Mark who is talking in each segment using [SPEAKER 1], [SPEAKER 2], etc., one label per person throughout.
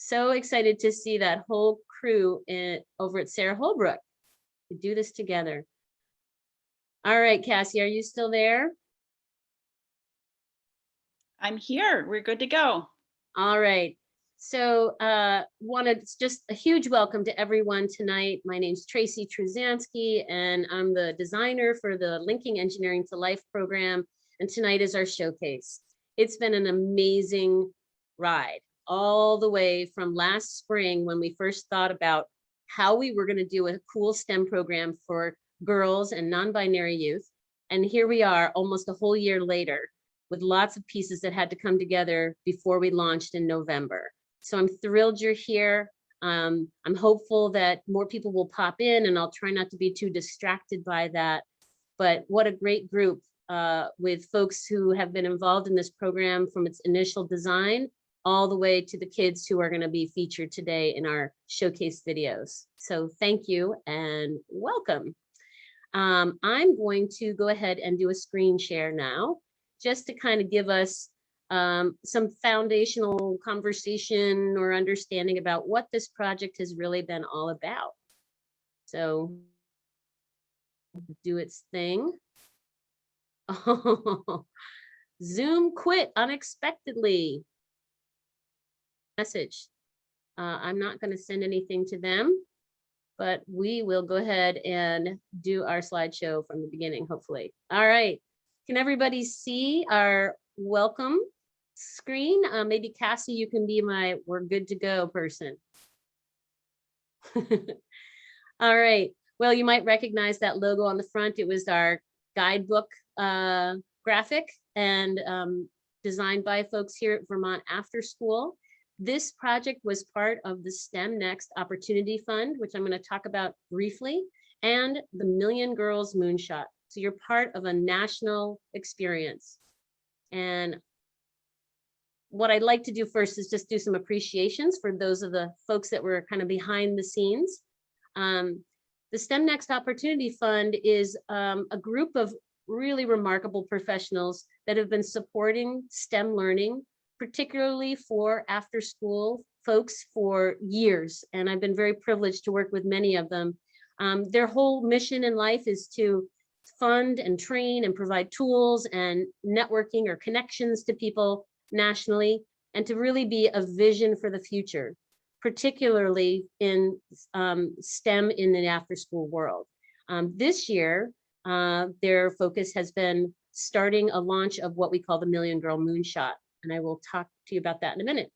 [SPEAKER 1] So excited to see that whole crew over at Sarah Holbrook to do this together. All right, Cassie, are you still there?
[SPEAKER 2] I'm here. We're good to go.
[SPEAKER 1] All right. So wanted just a huge welcome to everyone tonight. My name's Tracy Truzansky, and I'm the designer for the Linking Engineering to Life program. And tonight is our showcase. It's been an amazing ride all the way from last spring when we first thought about how we were going to do a cool STEM program for girls and non-binary youth. And here we are almost a whole year later with lots of pieces that had to come together before we launched in November. So I'm thrilled you're here. I'm hopeful that more people will pop in, and I'll try not to be too distracted by that. But what a great group with folks who have been involved in this program from its initial design all the way to the kids who are going to be featured today in our showcase videos. So thank you and welcome. I'm going to go ahead and do a screen share now, just to kind of give us some foundational conversation or understanding about what this project has really been all about. So do its thing. Oh, Zoom quit unexpectedly. Message. I'm not going to send anything to them, but we will go ahead and do our slideshow from the beginning, hopefully. All right. Can everybody see our welcome screen? Maybe Cassie, you can be my we're good to go person. All right. Well, you might recognize that logo on the front. It was our guidebook graphic and designed by folks here at Vermont After School. This project was part of the STEM Next Opportunity Fund, which I'm going to talk about briefly, and the Million Girls Moonshot. So you're part of a national experience. And what I'd like to do first is just do some appreciations for those of the folks that were kind of behind the scenes. The STEM Next Opportunity Fund is a group of really remarkable professionals that have been supporting STEM learning, particularly for after school folks for years. And I've been very privileged to work with many of them. Their whole mission in life is to fund and train and provide tools and networking or connections to people nationally, and to really be a vision for the future, particularly in STEM in the after school world. This year, their focus has been starting a launch of what we call the Million Girl Moonshot. And I will talk to you about that in a minute.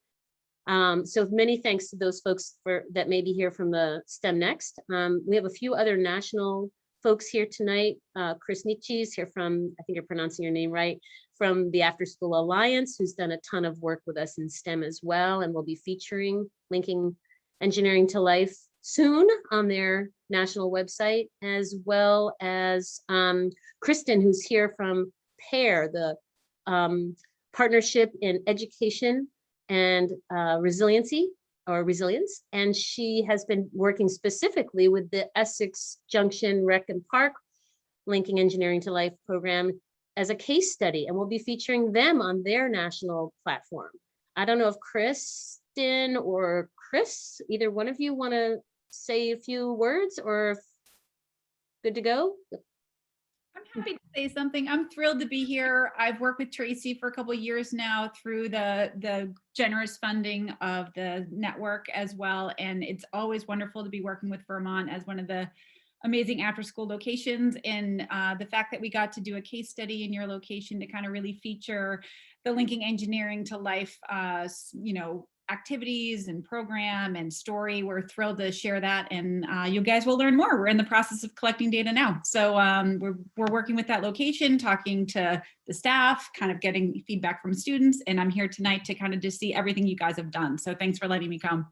[SPEAKER 1] So many thanks to those folks that may be here from the STEM Next. We have a few other national folks here tonight. Chris Nietzsche's here from, I think you're pronouncing your name right, from the After School Alliance, who's done a ton of work with us in STEM as well, and will be featuring Linking Engineering to Life soon on their national website, as well as Kristen, who's here from PAIR, the Partnership in Education and Resilience, and she has been working specifically with the Essex Junction Rec and Park Linking Engineering to Life program as a case study, and we'll be featuring them on their national platform. I don't know if Kristen or Chris, either one of you want to say a few words, or good to go?
[SPEAKER 3] I'm happy to say something. I'm thrilled to be here. I've worked with Tracy for a couple of years now through the generous funding of the network as well. And it's always wonderful to be working with Vermont as one of the amazing after school locations. And the fact that we got to do a case study in your location to kind of really feature the Linking Engineering to Life, activities and program and story. We're thrilled to share that, and you guys will learn more. We're in the process of collecting data now. So we're working with that location, talking to the staff, kind of getting feedback from students, and I'm here tonight to kind of just see everything you guys have done. So thanks for letting me come.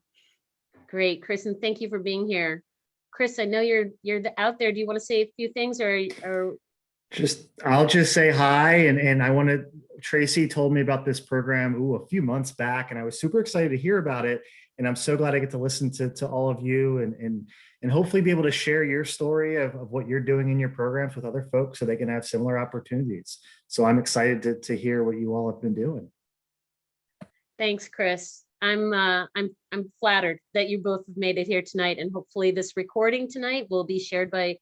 [SPEAKER 1] Great, Chris, and thank you for being here. Chris, I know you're out there. Do you want to say a few things, or
[SPEAKER 4] I'll just say hi, and I want to. Tracy told me about this program a few months back, and I was super excited to hear about it. And I'm so glad I get to listen to all of you and hopefully be able to share your story of what you're doing in your programs with other folks so they can have similar opportunities. So I'm excited to hear what you all have been doing.
[SPEAKER 1] Thanks, Chris. I'm flattered that you both have made it here tonight, and hopefully this recording tonight will be shared by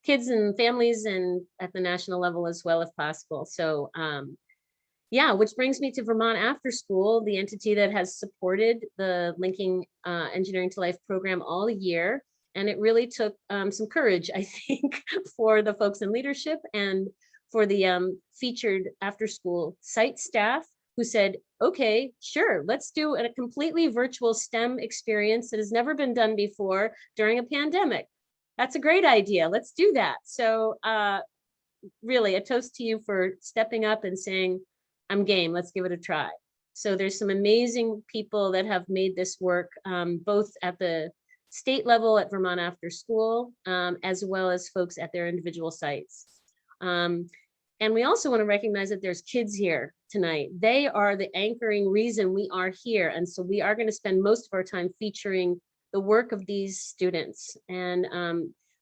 [SPEAKER 1] kids and families and at the national level as well if possible. So yeah, which brings me to Vermont After School, the entity that has supported the Linking Engineering to Life program all year. And it really took some courage, I think, for the folks in leadership and for the featured after school site staff who said, okay, sure, let's do a completely virtual STEM experience that has never been done before during a pandemic. That's a great idea. Let's do that. So really a toast to you for stepping up and saying, I'm game, let's give it a try. So there's some amazing people that have made this work, both at the state level at Vermont After School, as well as folks at their individual sites. And we also want to recognize that there's kids here tonight. They are the anchoring reason we are here. And so we are going to spend most of our time featuring the work of these students. And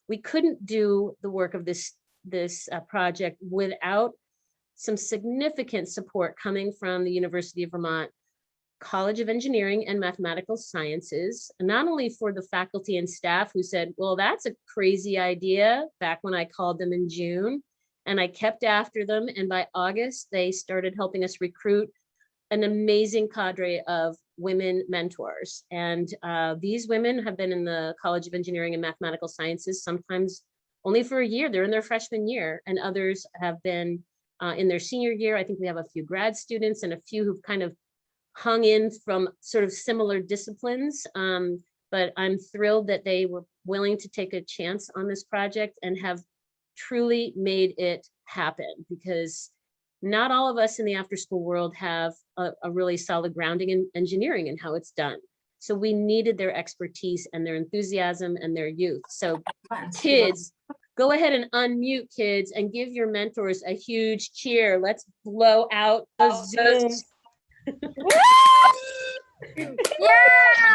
[SPEAKER 1] we couldn't do the work of this project without some significant support coming from the University of Vermont College of Engineering and Mathematical Sciences, not only for the faculty and staff who said, well, that's a crazy idea back when I called them in June, and I kept after them. And by August, they started helping us recruit an amazing cadre of women mentors. And these women have been in the College of Engineering and Mathematical Sciences, sometimes only for a year. They're in their freshman year, and others have been in their senior year. I think we have a few grad students and a few who've kind of hung in from sort of similar disciplines. But I'm thrilled that they were willing to take a chance on this project and have truly made it happen, because not all of us in the after school world have a really solid grounding in engineering and how it's done. So we needed their expertise and their enthusiasm and their youth. So kids, go ahead and unmute, kids, and give your mentors a huge cheer. Let's blow out the Zoom.
[SPEAKER 5] Yeah!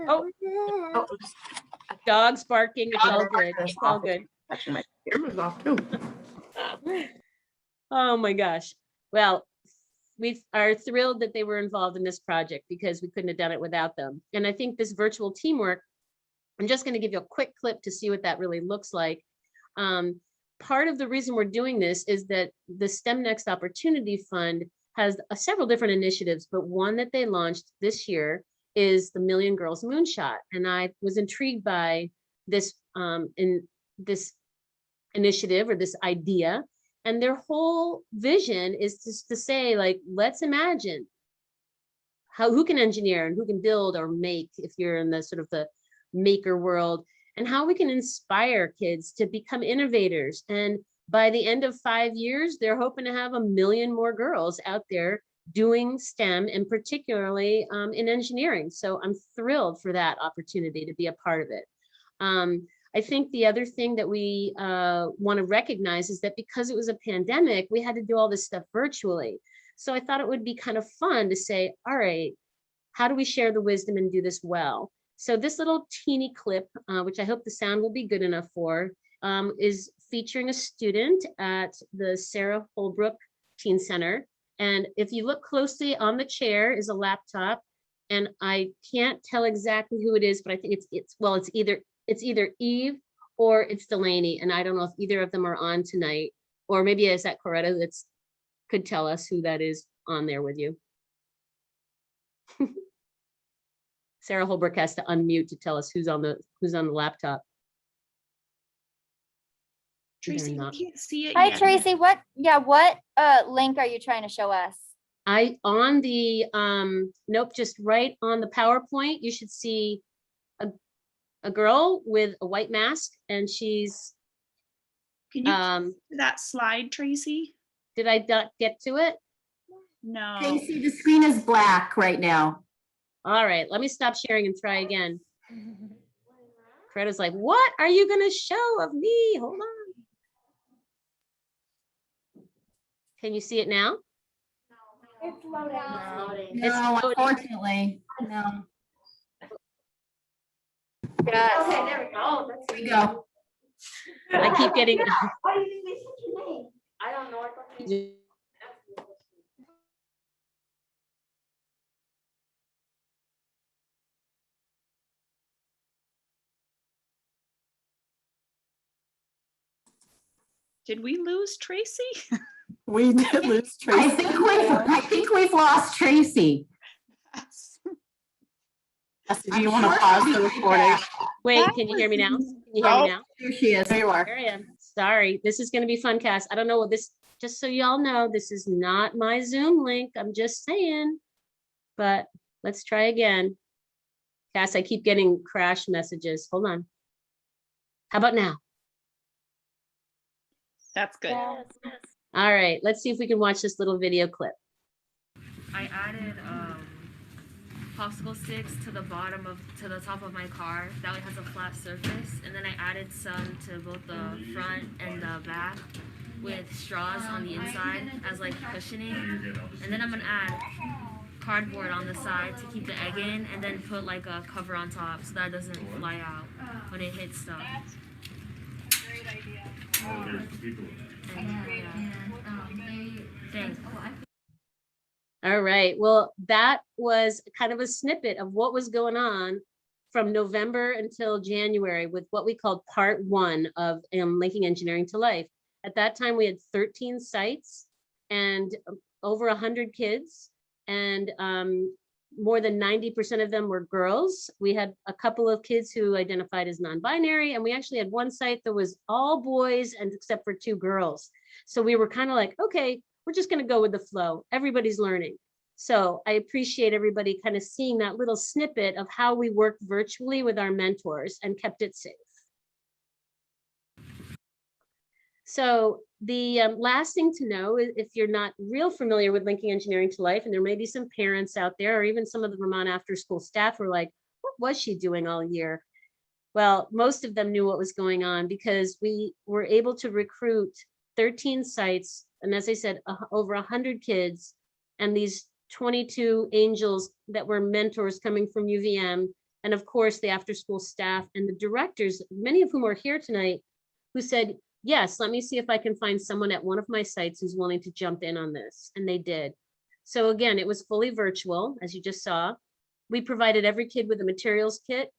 [SPEAKER 1] Oh, dogs barking. It's all good. It's all good.
[SPEAKER 5] Actually, my camera's off too.
[SPEAKER 1] Oh my gosh. Well, we are thrilled that they were involved in this project because we couldn't have done it without them. And I think this virtual teamwork, I'm just going to give you a quick clip to see what that really looks like. Part of the reason we're doing this is that the STEM Next Opportunity Fund has several different initiatives, but one that they launched this year is the Million Girls Moonshot. And I was intrigued by this this initiative or this idea. And their whole vision is just to say, like, let's imagine who can engineer and who can build or make, if you're in the sort of the maker world, and how we can inspire kids to become innovators. And by the end of 5 years, they're hoping to have 1 million more girls out there doing STEM, and particularly in engineering. So I'm thrilled for that opportunity to be a part of it. I think the other thing that we want to recognize is that because it was a pandemic, we had to do all this stuff virtually. So I thought it would be kind of fun to say, all right, how do we share the wisdom and do this well? So this little teeny clip, which I hope the sound will be good enough for, is featuring a student at the Sarah Holbrook Teen Center. And if you look closely, on the chair is a laptop, and I can't tell exactly who it is, but I think it's either Eve or it's Delaney, and I don't know if either of them are on tonight, or maybe is that Coretta that's could tell us who that is on there with you. Sarah Holbrook has to unmute to tell us who's on the laptop.
[SPEAKER 2] Tracy,
[SPEAKER 1] not.
[SPEAKER 2] we can't see it
[SPEAKER 5] Hi,
[SPEAKER 2] yet.
[SPEAKER 5] Tracy. What link are you trying to show us?
[SPEAKER 1] On the nope, just right on the PowerPoint, you should see a girl with a white mask, and she's
[SPEAKER 2] Can you to that slide, Tracy?
[SPEAKER 1] did I not get to it?
[SPEAKER 2] No.
[SPEAKER 6] Tracy, the screen is black right now.
[SPEAKER 1] All right, let me stop sharing and try again. Coretta's like, what are you gonna show of me? Hold on. Can you see it now?
[SPEAKER 6] It's loading.
[SPEAKER 1] It's
[SPEAKER 6] No,
[SPEAKER 1] loading.
[SPEAKER 6] unfortunately, no.
[SPEAKER 5] Yes.
[SPEAKER 6] Okay, there we go. There we go.
[SPEAKER 1] I keep getting,
[SPEAKER 6] Why do you think they sent your name?
[SPEAKER 5] I don't know.
[SPEAKER 2] Did we lose Tracy?
[SPEAKER 6] We did lose Tracy. I think we've lost Tracy. Do you want to pause the recording?
[SPEAKER 1] Wait, can you hear me now? Can you hear me now?
[SPEAKER 6] Here she is. There you are.
[SPEAKER 1] Here I am. Sorry, this is gonna be fun, Cass. I don't know what this, just so y'all know, this is not my Zoom link. I'm just saying. But let's try again. Cass, I keep getting crash messages. Hold on. How about now?
[SPEAKER 2] That's good.
[SPEAKER 1] All right, let's see if we can watch this little video clip.
[SPEAKER 7] I added popsicle sticks to the top of my car. That way it has a flat surface. And then I added some to both the front and the back with straws on the inside as like cushioning. And then I'm gonna add cardboard on the side to keep the egg in, and then put like a cover on top so that it doesn't fly out when it hits stuff.
[SPEAKER 2] Great idea.
[SPEAKER 7] Thanks.
[SPEAKER 1] All right, well, that was kind of a snippet of what was going on from November until January with what we called part one of Linking Engineering to Life. At that time, we had 13 sites and over 100 kids, and more than 90% of them were girls. We had a couple of kids who identified as non-binary, and we actually had one site that was all boys and except for 2 girls. So we were kind of like, okay, we're just going to go with the flow. Everybody's learning. So I appreciate everybody kind of seeing that little snippet of how we worked virtually with our mentors and kept it safe. So the last thing to know is, if you're not real familiar with Linking Engineering to Life, and there may be some parents out there, or even some of the Vermont after school staff who are like, what was she doing all year? Well, most of them knew what was going on because we were able to recruit 13 sites. And as I said, over 100 kids, and these 22 angels that were mentors coming from UVM. And of course, the after school staff and the directors, many of whom are here tonight, who said, yes, let me see if I can find someone at one of my sites who's willing to jump in on this. And they did. So again, it was fully virtual, as you just saw. We provided every kid with a materials kit,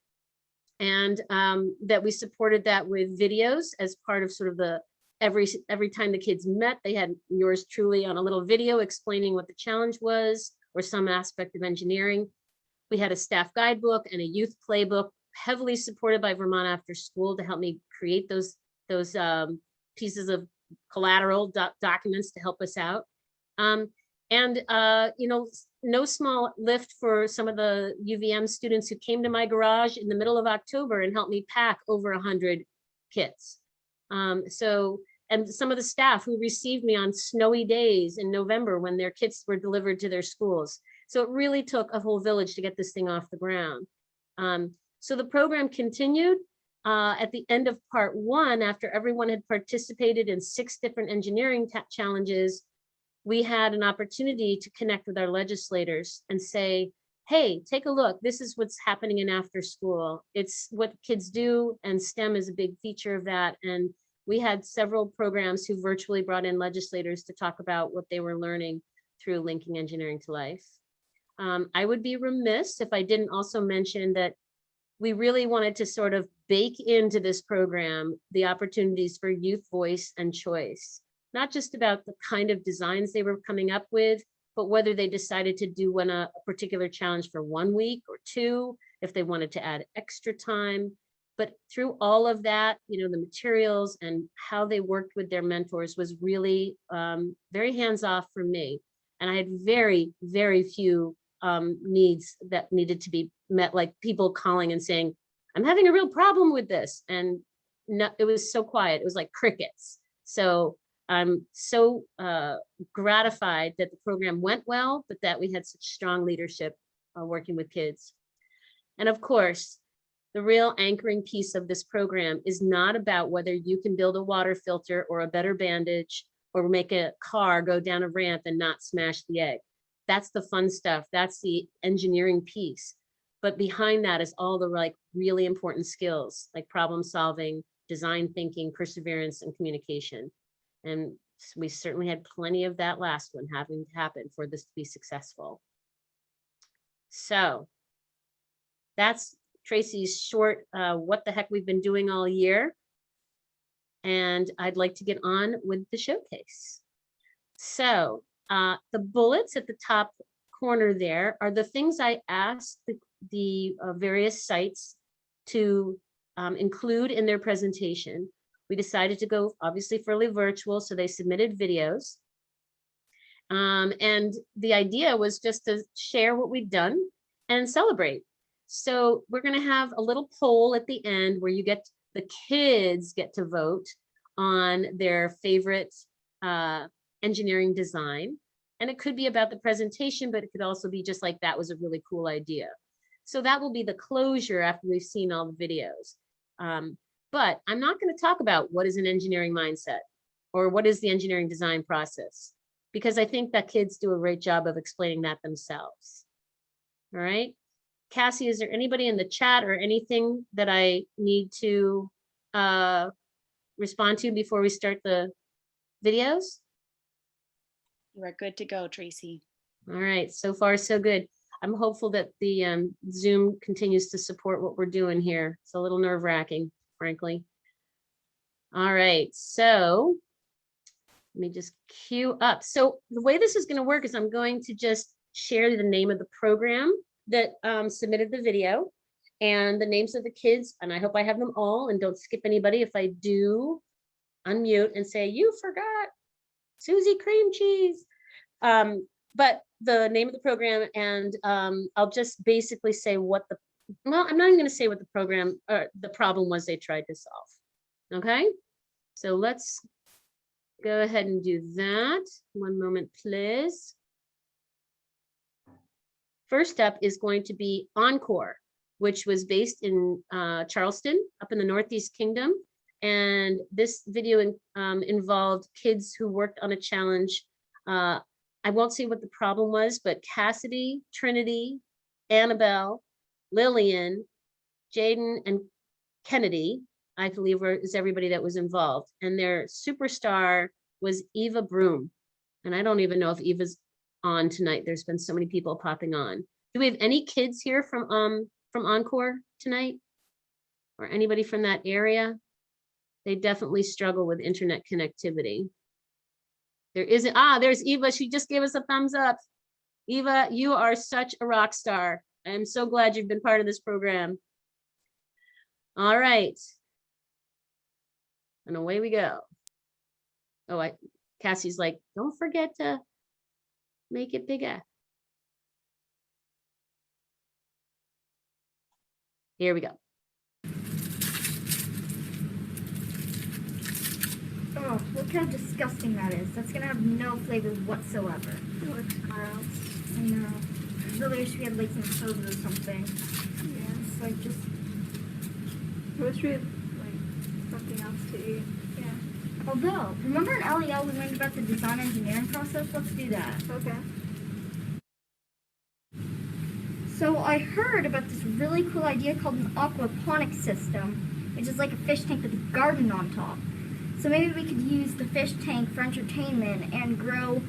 [SPEAKER 1] and that we supported that with videos as part of sort of the, every time the kids met, they had yours truly on a little video explaining what the challenge was or some aspect of engineering. We had a staff guidebook and a youth playbook, heavily supported by Vermont After School to help me create those pieces of collateral documents to help us out. You know, no small lift for some of the UVM students who came to my garage in the middle of October and helped me pack over 100 kits. And some of the staff who received me on snowy days in November when their kits were delivered to their schools. So it really took a whole village to get this thing off the ground. So the program continued. At the end of part one, after everyone had participated in 6 different engineering challenges, we had an opportunity to connect with our legislators and say, hey, take a look, this is what's happening in after school. It's what kids do, and STEM is a big feature of that. And we had several programs who virtually brought in legislators to talk about what they were learning through Linking Engineering to Life. I would be remiss if I didn't also mention that we really wanted to sort of bake into this program the opportunities for youth voice and choice, not just about the kind of designs they were coming up with, but whether they decided to do a particular challenge for 1 week or 2, if they wanted to add extra time. But through all of that, you know, the materials and how they worked with their mentors was really very hands-off for me. And I had very, very few needs that needed to be met, like people calling and saying, I'm having a real problem with this. And no, it was so quiet. It was like crickets. So I'm so gratified that the program went well, but that we had such strong leadership working with kids. And of course, the real anchoring piece of this program is not about whether you can build a water filter or a better bandage or make a car go down a ramp and not smash the egg. That's the fun stuff. That's the engineering piece. But behind that is all the like really important skills like problem solving, design thinking, perseverance, and communication. And We certainly had plenty of that last one having to happen for this to be successful. So that's Tracy's short, what the heck we've been doing all year. And I'd like to get on with the showcase. So the bullets at the top corner there are the things I asked the various sites to include in their presentation. We decided to go obviously fully virtual, so they submitted videos. And the idea was just to share what we've done and celebrate. So we're going to have a little poll at the end where the kids get to vote on their favorite engineering design. And it could be about the presentation, but it could also be just like, that was a really cool idea. So that will be the closure after we've seen all the videos. But I'm not going to talk about what is an engineering mindset or what is the engineering design process, because I think that kids do a great job of explaining that themselves. All right. Cassie, is there anybody in the chat or anything that I need to respond to before we start the videos?
[SPEAKER 2] You are good to go, Tracy.
[SPEAKER 1] All right, so far so good. I'm hopeful that the Zoom continues to support what we're doing here. It's a little nerve-wracking, frankly. All right, so let me just queue up. So the way this is going to work is I'm going to just share the name of the program that submitted the video and the names of the kids, and I hope I have them all, and don't skip anybody. If I do, unmute and say, you forgot Susie Cream Cheese. But the name of the program, and I'll just basically say what I'm not even going to say what the program or the problem was they tried to solve. Okay, so let's go ahead and do that. One moment, please. First up is going to be Encore, which was based in Charleston, up in the Northeast Kingdom. And this video involved kids who worked on a challenge. I won't say what the problem was, but Cassidy, Trinity, Annabelle, Lillian, Jaden, and Kennedy, I believe is everybody that was involved. And their superstar was Eva Broom. And I don't even know if Eva's on tonight. There's been so many people popping on. Do we have any kids here from Encore tonight? Or anybody from that area? They definitely struggle with internet connectivity. There isn't, there's Eva. She just gave us a thumbs up. Eva, you are such a rock star. I'm so glad you've been part of this program. All right. And away we go. Oh, Cassie's like, don't forget to make it bigger. Here we go.
[SPEAKER 8] Oh, look how disgusting that is. That's gonna have no flavor whatsoever.
[SPEAKER 6] It looks gross.
[SPEAKER 8] I know. I really wish we had like some soda or something.
[SPEAKER 6] Yeah.
[SPEAKER 8] It's like just,
[SPEAKER 6] I wish we had like something else to eat.
[SPEAKER 8] yeah. Although, remember in LEL we learned about the design engineering process? Let's do that.
[SPEAKER 6] Okay.
[SPEAKER 8] So I heard about this really cool idea called an aquaponics system, which is like a fish tank with a garden on top. So maybe we could use the fish tank for entertainment and grow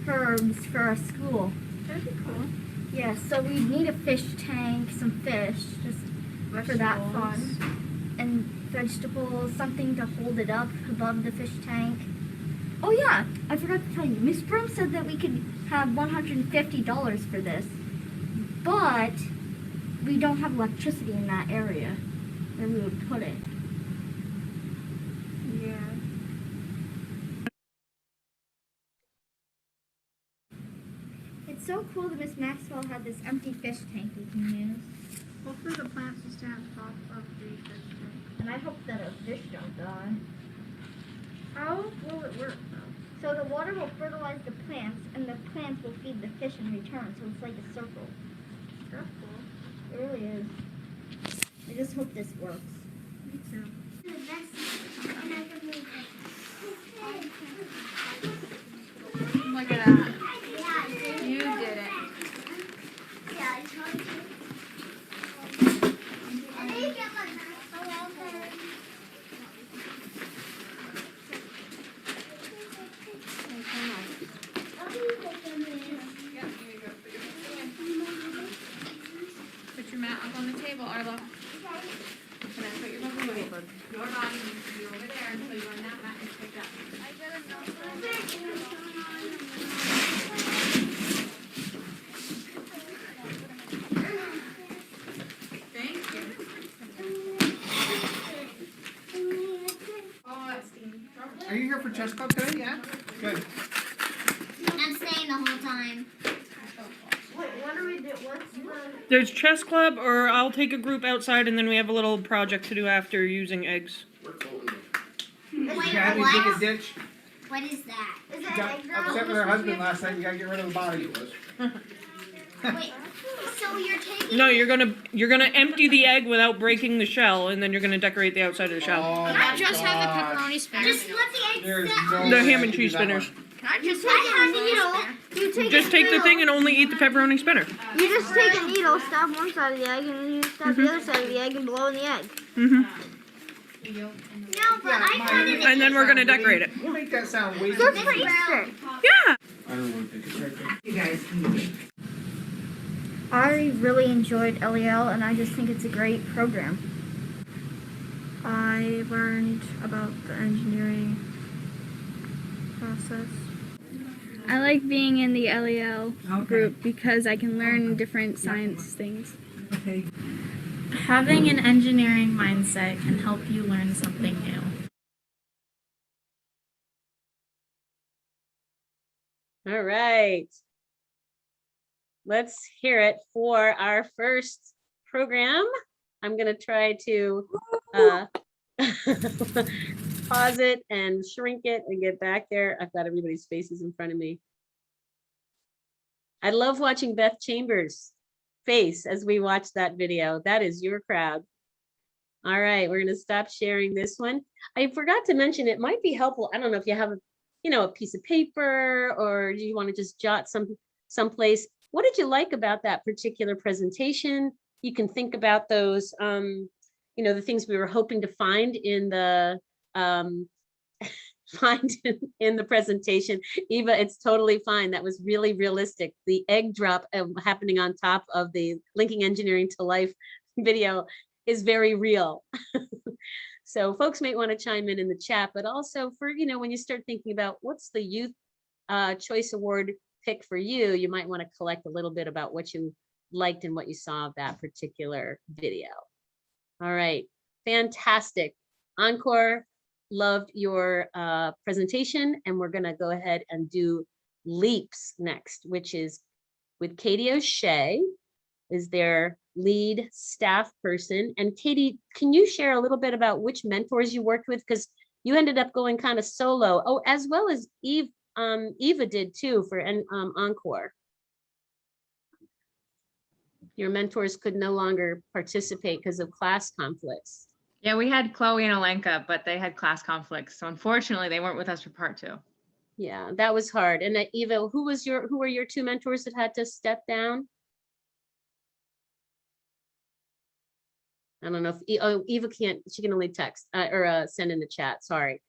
[SPEAKER 8] herbs for our school.
[SPEAKER 6] That'd be cool.
[SPEAKER 8] Yeah, so we'd need a fish tank, some fish, just for that fun. And vegetables, something to hold it up above the fish tank. Oh yeah, I forgot to tell you, Miss Broom said that we could have $150 for this, but we don't have electricity in that area where we would put it.
[SPEAKER 6] Yeah.
[SPEAKER 8] It's so cool that Miss Maxwell had this empty fish tank we can use.
[SPEAKER 6] Hopefully the plants will stand on top of the fish tank.
[SPEAKER 8] And I hope that our fish don't die.
[SPEAKER 6] How will it work though?
[SPEAKER 8] So the water will fertilize the plants, and the plants will feed the fish in return, so it's like a circle.
[SPEAKER 6] That's cool.
[SPEAKER 8] It really is. I just hope this works.
[SPEAKER 6] Me too. Look at that. You did it.
[SPEAKER 9] chess club today? Yeah? Good.
[SPEAKER 8] I'm staying the whole time. Wait, what do we do? What's the...
[SPEAKER 10] There's chess club, or I'll take a group outside, and then we have a little project to do after using eggs.
[SPEAKER 8] Wait,
[SPEAKER 9] Gabby,
[SPEAKER 8] what?
[SPEAKER 9] dig a ditch.
[SPEAKER 8] What is that? Is
[SPEAKER 9] She
[SPEAKER 8] it
[SPEAKER 9] got
[SPEAKER 8] egg drop?
[SPEAKER 9] upset with her husband last night. You gotta get rid of the body.
[SPEAKER 8] Wait, so you're taking...
[SPEAKER 10] No, you're gonna empty the egg without breaking the shell, and then you're gonna decorate the outside of the shell.
[SPEAKER 9] Oh,
[SPEAKER 8] Can I just have the pepperoni spinner? Just let the egg
[SPEAKER 9] There's
[SPEAKER 8] sit
[SPEAKER 9] no
[SPEAKER 8] on
[SPEAKER 10] The
[SPEAKER 9] way
[SPEAKER 10] ham
[SPEAKER 9] I
[SPEAKER 10] and
[SPEAKER 9] can
[SPEAKER 10] cheese
[SPEAKER 9] do that
[SPEAKER 10] spinners.
[SPEAKER 9] one.
[SPEAKER 8] Can I just have the needle? You take
[SPEAKER 10] Just take the thing and only eat the pepperoni spinner.
[SPEAKER 8] You just take a needle, stab one side of the egg, and then you stab the other side of the egg and blow in the egg.
[SPEAKER 10] Mm-hmm.
[SPEAKER 8] No, but I thought it
[SPEAKER 10] And then we're gonna decorate it.
[SPEAKER 9] We'll make that sound way
[SPEAKER 8] Good
[SPEAKER 9] too
[SPEAKER 8] for
[SPEAKER 9] easy.
[SPEAKER 8] Easter.
[SPEAKER 10] Yeah.
[SPEAKER 9] I don't want to think it's right there.
[SPEAKER 6] You guys.
[SPEAKER 8] I really enjoyed LEL, and I just think it's a great program. I learned about the engineering process.
[SPEAKER 11] I like being in the LEL group because I can learn different science things.
[SPEAKER 6] Okay.
[SPEAKER 12] Having an engineering mindset can help you learn something new.
[SPEAKER 1] All right. Let's hear it for our first program. I'm gonna try to pause it and shrink it and get back there. I've got everybody's faces in front of me. I love watching Beth Chambers' face as we watch that video. That is your crowd. All right, we're gonna stop sharing this one. I forgot to mention, it might be helpful. I don't know if you have a piece of paper, or do you want to just jot someplace. What did you like about that particular presentation? You can think about those, the things we were hoping to find in the in the presentation. Eva, it's totally fine. That was really realistic. The egg drop happening on top of the Linking Engineering to Life video is very real. So folks might want to chime in the chat, but also for, when you start thinking about what's the Youth Choice Award pick for you, you might want to collect a little bit about what you liked and what you saw of that particular video. All right, fantastic. Encore, loved your presentation, and we're gonna go ahead and do leaps next, which is with Katie O'Shea, is their lead staff person. And Katie, can you share a little bit about which mentors you worked with? Because you ended up going kind of solo. Oh, as well as Eva did too for Encore. Your mentors could no longer participate because of class conflicts.
[SPEAKER 13] Yeah, we had Chloe and Olenka, but they had class conflicts. So unfortunately, they weren't with us for part 2.
[SPEAKER 1] Yeah, that was hard. And Eva, who were your 2 mentors that had to step down? I don't know if Eva can't, she can only text or send in the chat, sorry.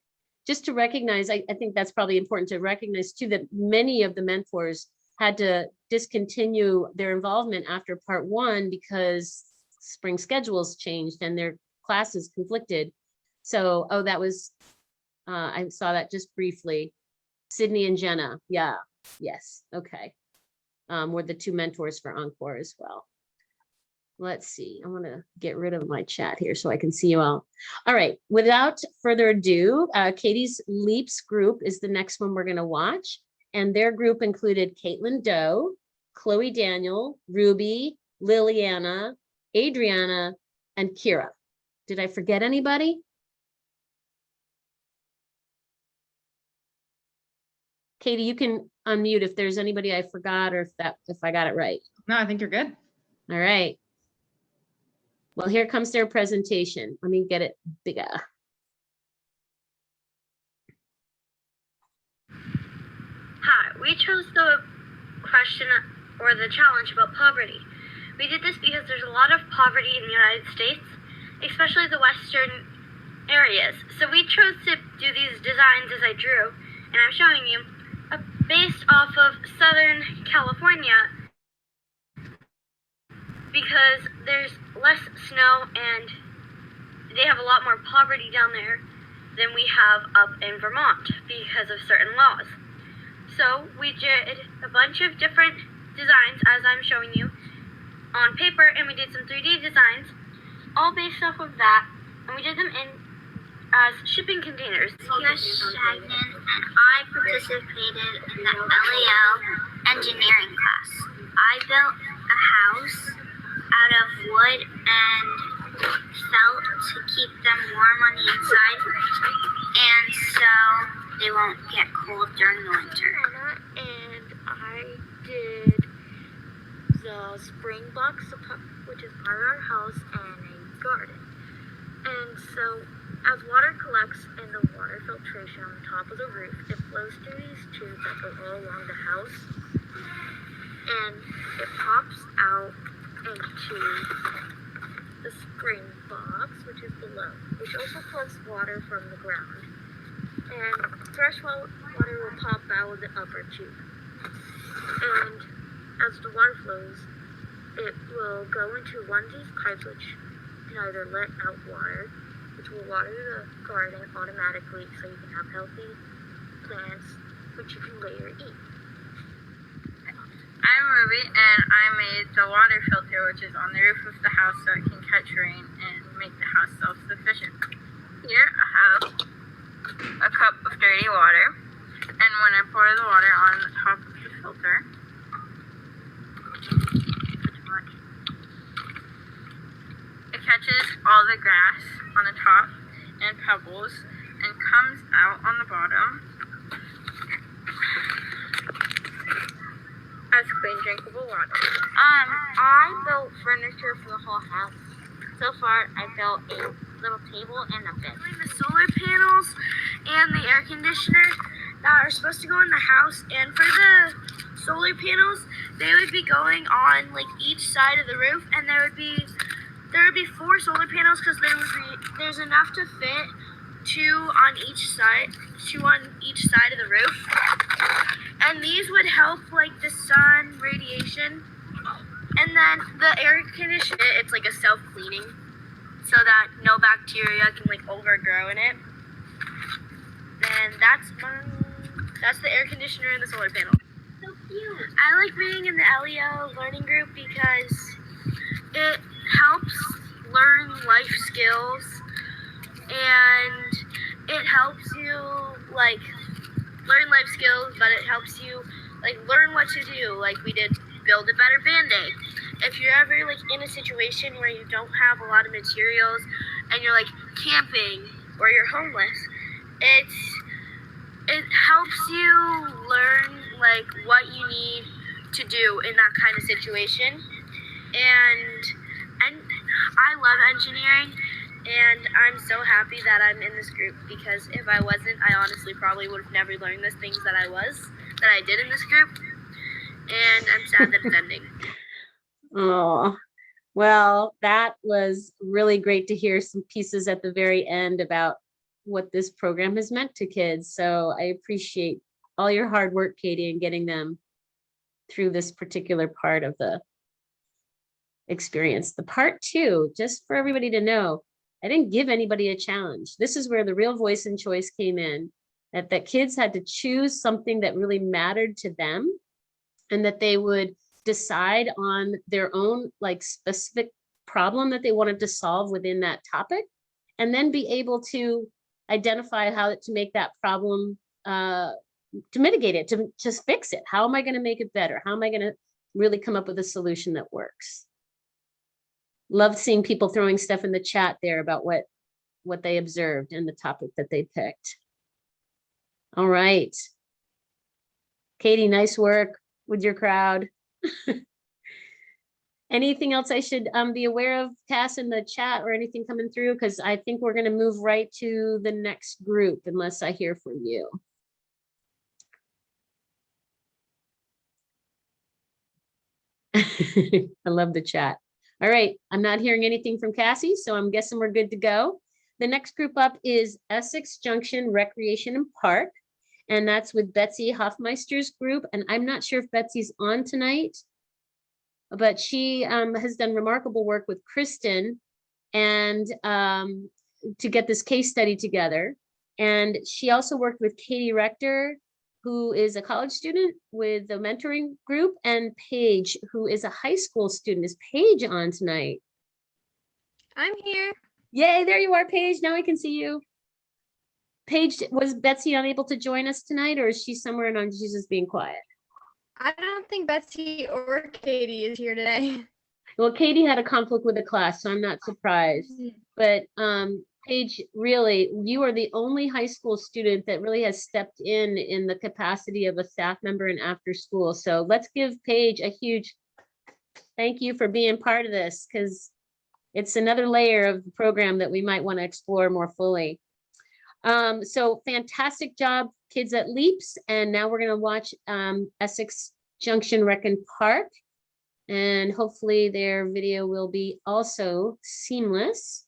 [SPEAKER 1] Just to recognize, I think that's probably important to recognize too, that many of the mentors had to discontinue their involvement after part 1 because spring schedules changed and their classes conflicted. So, that was, I saw that just briefly. Sydney and Jenna, yeah, yes, okay. Were the 2 mentors for Encore as well. Let's see, I want to get rid of my chat here so I can see you all. All right, without further ado, Katie's Leaps group is the next one we're going to watch. And their group included Caitlin Doe, Chloe Daniel, Ruby, Liliana, Adriana, and Kira. Did I forget anybody? Katie, you can unmute if there's anybody I forgot or if I got it right.
[SPEAKER 13] No, I think you're good.
[SPEAKER 1] All right. Well, here comes their presentation. Let me get it bigger.
[SPEAKER 14] Hi, we chose the question or the challenge about poverty. We did this because there's a lot of poverty in the United States, especially the western areas. So we chose to do these designs as I drew, and I'm showing you, based off of Southern California, because there's less snow and they have a lot more poverty down there than we have up in Vermont because of certain laws. So we did a bunch of different designs, as I'm showing you, on paper, and we did some 3D designs, all based off of that, and we did them in as shipping containers. Here's Shagnon, and I participated in the LAL engineering class. I built a house out of wood and felt to keep them warm on the inside, and so they won't get cold during the winter. And I did the spring box, which is part of our house, and a garden. And so as water collects in the water filtration on the top of the roof, it flows through these tubes that go all along the house, and it pops out into the spring box, which is below, which also collects water from the ground. And fresh water will pop out of the upper tube. And as the water flows, it will go into one of these pipes, which can either let out water, which will water the garden automatically so you can have healthy plants, which you can later eat.
[SPEAKER 15] I'm Ruby, and I made the water filter, which is on the roof of the house so it can catch rain and make the house self-sufficient. Here I have a cup of dirty water, and when I pour the water on the top of the filter, it catches all the grass on the top and pebbles and comes out on the bottom as clean drinkable water.
[SPEAKER 14] I built furniture for the whole house. So far, I built a little table and a bed. The solar panels and the air conditioner that are supposed to go in the house, and for the solar panels, they would be going on like each side of the roof, and there would be 4 solar panels because there's enough to fit 2 on each side of the roof. And these would help like the sun radiation. And then the air conditioner, it's like a self-cleaning so that no bacteria can like overgrow in it. Then that's the air conditioner and the solar panel. So cute. I like being in the LEO learning group because it helps learn life skills, and it helps you like learn life skills, but it helps you like learn what to do. Like we did build a better Band-Aid. If you're ever like in a situation where you don't have a lot of materials and you're like camping or you're homeless, it helps you learn like what you need to do in that kind of situation. And I love engineering, and I'm so happy that I'm in this group, because if I wasn't, I honestly probably would have never learned the things that I did in this group. And I'm sad that it's ending.
[SPEAKER 1] Oh, well, that was really great to hear some pieces at the very end about what this program has meant to kids. So I appreciate all your hard work, Katie, in getting them through this particular part of the experience. The part 2, just for everybody to know, I didn't give anybody a challenge. This is where the real voice and choice came in, that kids had to choose something that really mattered to them, and that they would decide on their own like specific problem that they wanted to solve within that topic, and then be able to identify how to make that problem, to mitigate it, to just fix it. How am I going to make it better? How am I going to really come up with a solution that works? Love seeing people throwing stuff in the chat there about what they observed and the topic that they picked. All right. Katie, nice work with your crowd. Anything else I should be aware of, Cass, in the chat, or anything coming through? Because I think we're going to move right to the next group unless I hear from you. I love the chat. All right, I'm not hearing anything from Cassie, so I'm guessing we're good to go. The next group up is Essex Junction Recreation and Park, and that's with Betsy Hoffmeister's group. And I'm not sure if Betsy's on tonight, but she has done remarkable work with Kristen and to get this case study together. And she also worked with Katie Rector, who is a college student with the mentoring group, and Paige, who is a high school student. Is Paige on tonight?
[SPEAKER 16] I'm here.
[SPEAKER 1] Yay, there you are, Paige. Now I can see you. Paige, was Betsy unable to join us tonight, or is she somewhere and she's just being quiet?
[SPEAKER 11] I don't think Betsy or Katie is here today.
[SPEAKER 1] Well, Katie had a conflict with the class, so I'm not surprised. But Paige, really, you are the only high school student that really has stepped in the capacity of a staff member and after school. So let's give Paige a huge thank you for being part of this, because it's another layer of the program that we might want to explore more fully. So fantastic job, kids at Leaps. And now we're going to watch Essex Junction Rec and Park. And hopefully their video will be also seamless.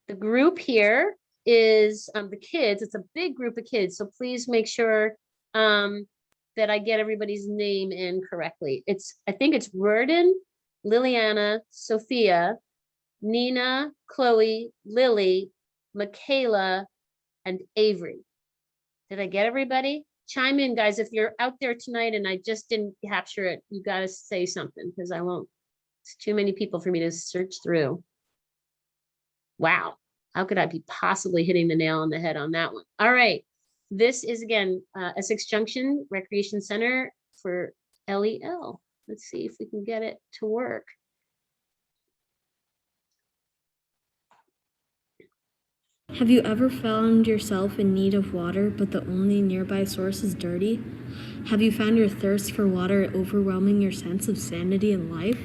[SPEAKER 1] The group here is the kids. It's a big group of kids, so please make sure that I get everybody's name in correctly. I think it's Rurden, Liliana, Sophia, Nina, Chloe, Lily, Michaela, and Avery. Did I get everybody? Chime in, guys. If you're out there tonight and I just didn't capture it, you got to say something, because I won't. It's too many people for me to search through. Wow. How could I be possibly hitting the nail on the head on that one? All right. This is, again, Essex Junction Recreation Center for LEL. Let's see if we can get it to work.
[SPEAKER 16] Have you ever found yourself in need of water, but the only nearby source is dirty? Have you found your thirst for water overwhelming your sense of sanity in life?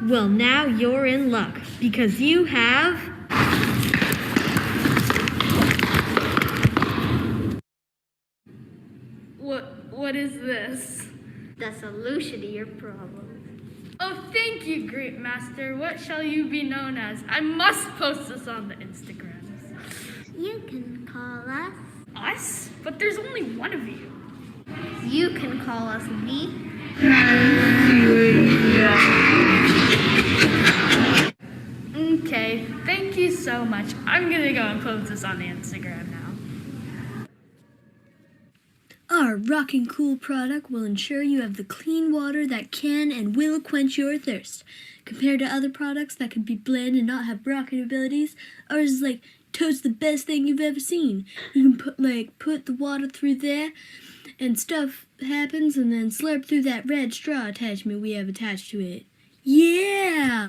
[SPEAKER 16] Well, now you're in luck, because you have...
[SPEAKER 11] What is this?
[SPEAKER 8] The solution to your problem.
[SPEAKER 11] Oh, thank you, great master. What shall you be known as? I must post this on the Instagrams.
[SPEAKER 8] You can call us.
[SPEAKER 11] Us? But there's only one of you.
[SPEAKER 8] You can call us me.
[SPEAKER 11] Okay, thank you so much. I'm gonna go and post this on the Instagram now.
[SPEAKER 16] Our rockin' cool product will ensure you have the clean water that can and will quench your thirst. Compared to other products that could be bland and not have rockin' abilities, ours is like totes the best thing you've ever seen. You can put the water through there and stuff happens, and then slurp through that red straw attachment we have attached to it. Yeah!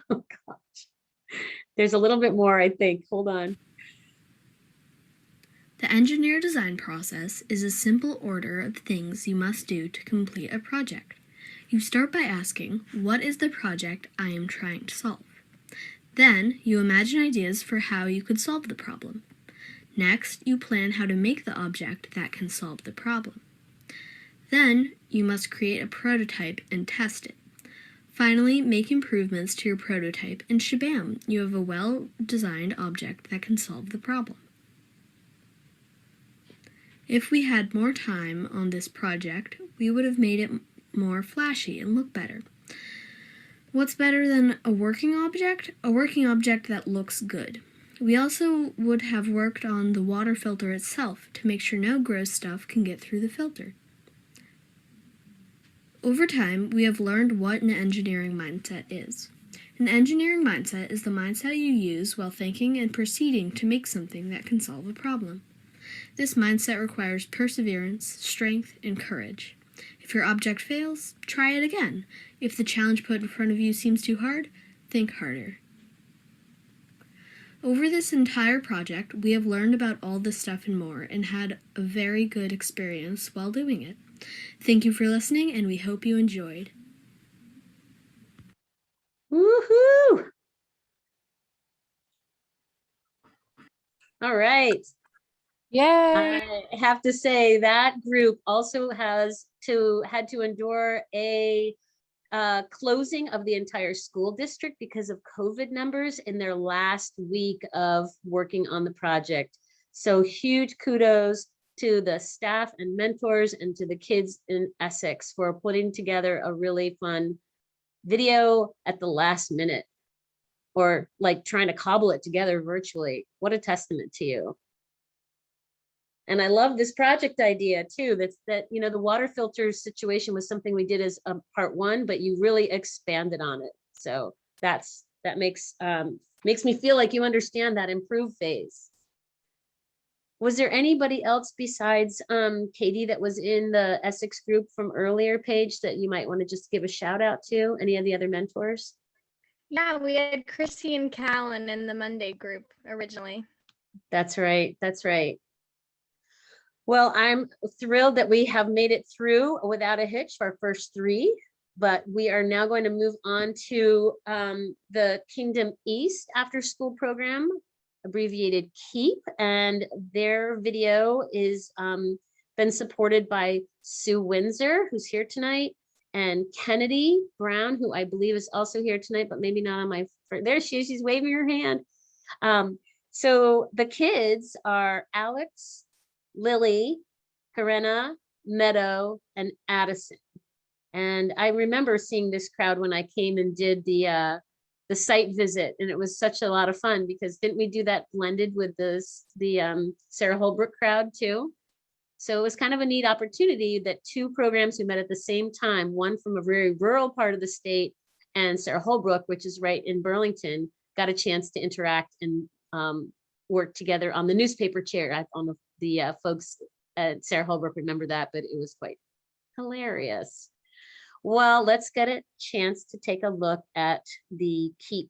[SPEAKER 1] Oh gosh. There's a little bit more, I think. Hold on.
[SPEAKER 16] The engineer design process is a simple order of things you must do to complete a project. You start by asking, what is the project I am trying to solve? Then, you imagine ideas for how you could solve the problem. Next, you plan how to make the object that can solve the problem. Then, you must create a prototype and test it. Finally, make improvements to your prototype and shabam, you have a well-designed object that can solve the problem. If we had more time on this project, we would have made it more flashy and look better. What's better than a working object? A working object that looks good. We also would have worked on the water filter itself to make sure no gross stuff can get through the filter. Over time, we have learned what an engineering mindset is. An engineering mindset is the mindset you use while thinking and proceeding to make something that can solve a problem. This mindset requires perseverance, strength, and courage. If your object fails, try it again. If the challenge put in front of you seems too hard, think harder. Over this entire project, we have learned about all this stuff and more, and had a very good experience while doing it. Thank you for listening, and we hope you enjoyed.
[SPEAKER 1] Woohoo! All right.
[SPEAKER 11] Yay!
[SPEAKER 1] I have to say that group also had to endure a closing of the entire school district because of COVID numbers in their last week of working on the project. So huge kudos to the staff and mentors and to the kids in Essex for putting together a really fun video at the last minute, or like trying to cobble it together virtually. What a testament to you. And I love this project idea too, that you know, the water filter situation was something we did as a part one, but you really expanded on it. So that's that makes me feel like you understand that improve phase. Was there anybody else besides Katie that was in the Essex group from earlier, Paige, that you might want to just give a shout out to? Any of the other mentors?
[SPEAKER 11] Yeah, we had Chrissy and Callan in the Monday group originally.
[SPEAKER 1] That's right. That's right. Well, I'm thrilled that we have made it through without a hitch, our first 3, but we are now going to move on to the Kingdom East after school program, abbreviated KEEP, and their video is been supported by Sue Windsor, who's here tonight, and Kennedy Brown, who I believe is also here tonight, but maybe not on my, there she is, she's waving her hand. So the kids are Alex, Lily, Karena, Meadow, and Addison. And I remember seeing this crowd when I came and did the site visit, and it was such a lot of fun because didn't we do that blended with the Sarah Holbrook crowd too? So it was kind of a neat opportunity that 2 programs who met at the same time, one from a very rural part of the state and Sarah Holbrook, which is right in Burlington, got a chance to interact and work together on the newspaper chair. On the folks at Sarah Holbrook remember that, but it was quite hilarious. Well, let's get a chance to take a look at the KEEP